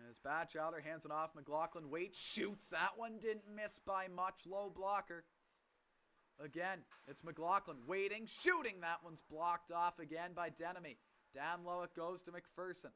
As Batchelder hands it off, McLaughlin waits, shoots. That one didn't miss by much. Low blocker. Again, it's McLaughlin waiting, shooting. That one's blocked off again by Denemy. Down low it goes to McPherson.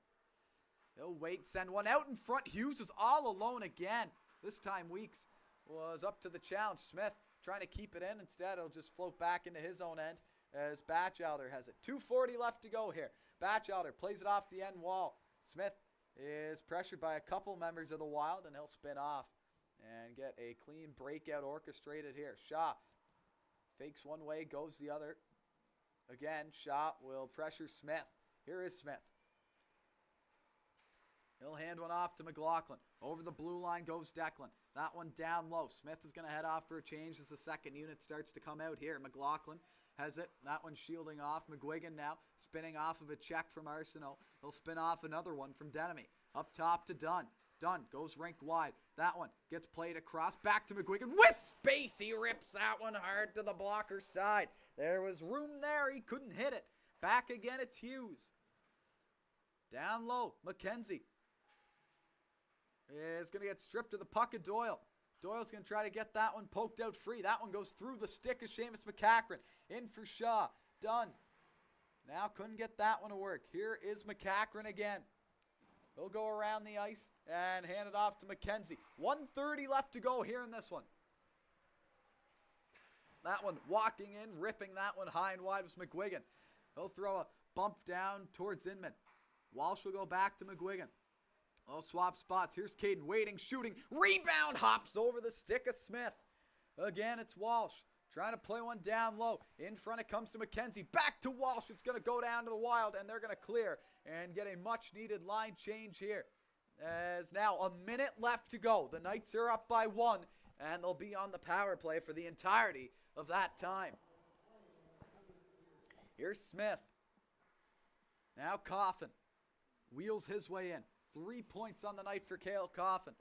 He'll wait, send one out in front. Hughes is all alone again. This time Weeks was up to the challenge. Smith trying to keep it in. Instead, he'll just float back into his own end as Batchelder has it. 2:40 left to go here. Batchelder plays it off the end wall. Smith is pressured by a couple members of the Wild, and he'll spin off and get a clean breakout orchestrated here. Shaw fakes one way, goes the other. Again, Shaw will pressure Smith. Here is Smith. He'll hand one off to McLaughlin. Over the blue line goes Declan. That one down low. Smith is going to head off for a change as the second unit starts to come out here. McLaughlin has it. That one shielding off. McGuigan now spinning off of a check from Arsenault. He'll spin off another one from Denemy. Up top to Dunn. Dunn goes rinked wide. That one gets played across. Back to McGuigan. With space, he rips that one hard to the blocker's side. There was room there. He couldn't hit it. Back again, it's Hughes. Down low, McKenzie is going to get stripped of the puck of Doyle. Doyle's going to try to get that one poked out free. That one goes through the stick of Seamus McCachran. In for Shaw. Done. Now couldn't get that one to work. Here is McCachran again. He'll go around the ice and hand it off to McKenzie. 1:30 left to go here in this one. That one walking in, ripping that one high and wide was McGuigan. He'll throw a bump down towards Inman. Walsh will go back to McGuigan. They'll swap spots. Here's Caden waiting, shooting. Rebound hops over the stick of Smith. Again, it's Walsh trying to play one down low. In front it comes to McKenzie. Back to Walsh. It's going to go down to the Wild, and they're going to clear and get a much-needed line change here. As now a minute left to go. The Knights are up by 1, and they'll be on the power play for the entirety of that time. Here's Smith. Now Coffin wheels his way in. 3 points on the night for Cale Coffin,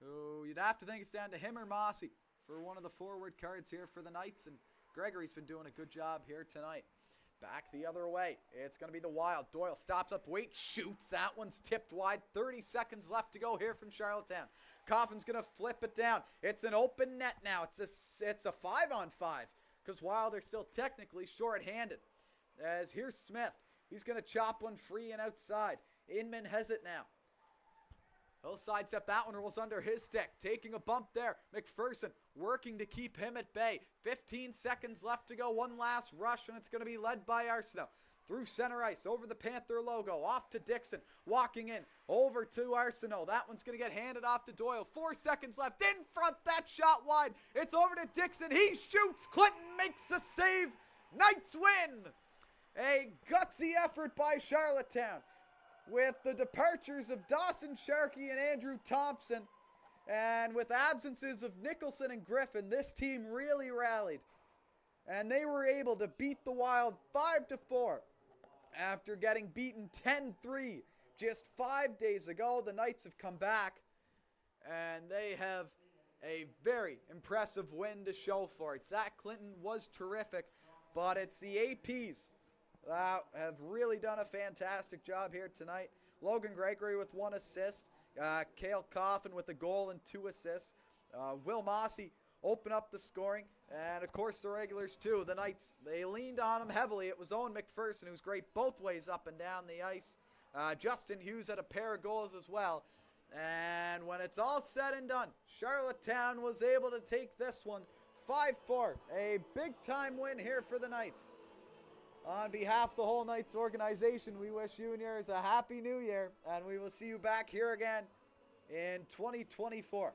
who you'd have to think it's down to him or Mossy for one of the forward cards here for the Knights, and Gregory's been doing a good job here tonight. Back the other way, it's going to be the Wild. Doyle stops up, waits, shoots. That one's tipped wide. 30 seconds left to go here from Chrlottetown. Coffin's going to flip it down. It's an open net now. It's a 5-on-5 because Wild are still technically short-handed. As here's Smith. He's going to chop one free and outside. Inman has it now. He'll sidestep. That one rolls under his stick. Taking a bump there. McPherson working to keep him at bay. 15 seconds left to go. One last rush, and it's going to be led by Arsenault. Through center ice, over the Panther logo. Off to Dixon. Walking in. Over to Arsenault. That one's going to get handed off to Doyle. 4 seconds left. In front. That shot wide. It's over to Dixon. He shoots. Clinton makes a save. Knights win. A gutsy effort by Chrlottetown. With the departures of Dawson Sharkey and Andrew Thompson, and with absences of Nicholson and Griffin, this team really rallied. And they were able to beat the Wild 5-4 after getting beaten 10-3 just 5 days ago. The Knights have come back, and they have a very impressive win to show for it. Zach Clinton was terrific, but it's the APs have really done a fantastic job here tonight. Logan Gregory with 1 assist. Cale Coffin with a goal and 2 assists. Will Mossy open up the scoring. And, of course, the regulars, too. The Knights, they leaned on him heavily. It was Owen McPherson, who was great both ways up and down the ice. Justin Hughes had a pair of goals as well. And when it's all said and done, Chrlottetown was able to take this one 5-4. A big-time win here for the Knights. On behalf of the whole Knights organization, we wish you and yours a happy new year, and we will see you back here again in 2024.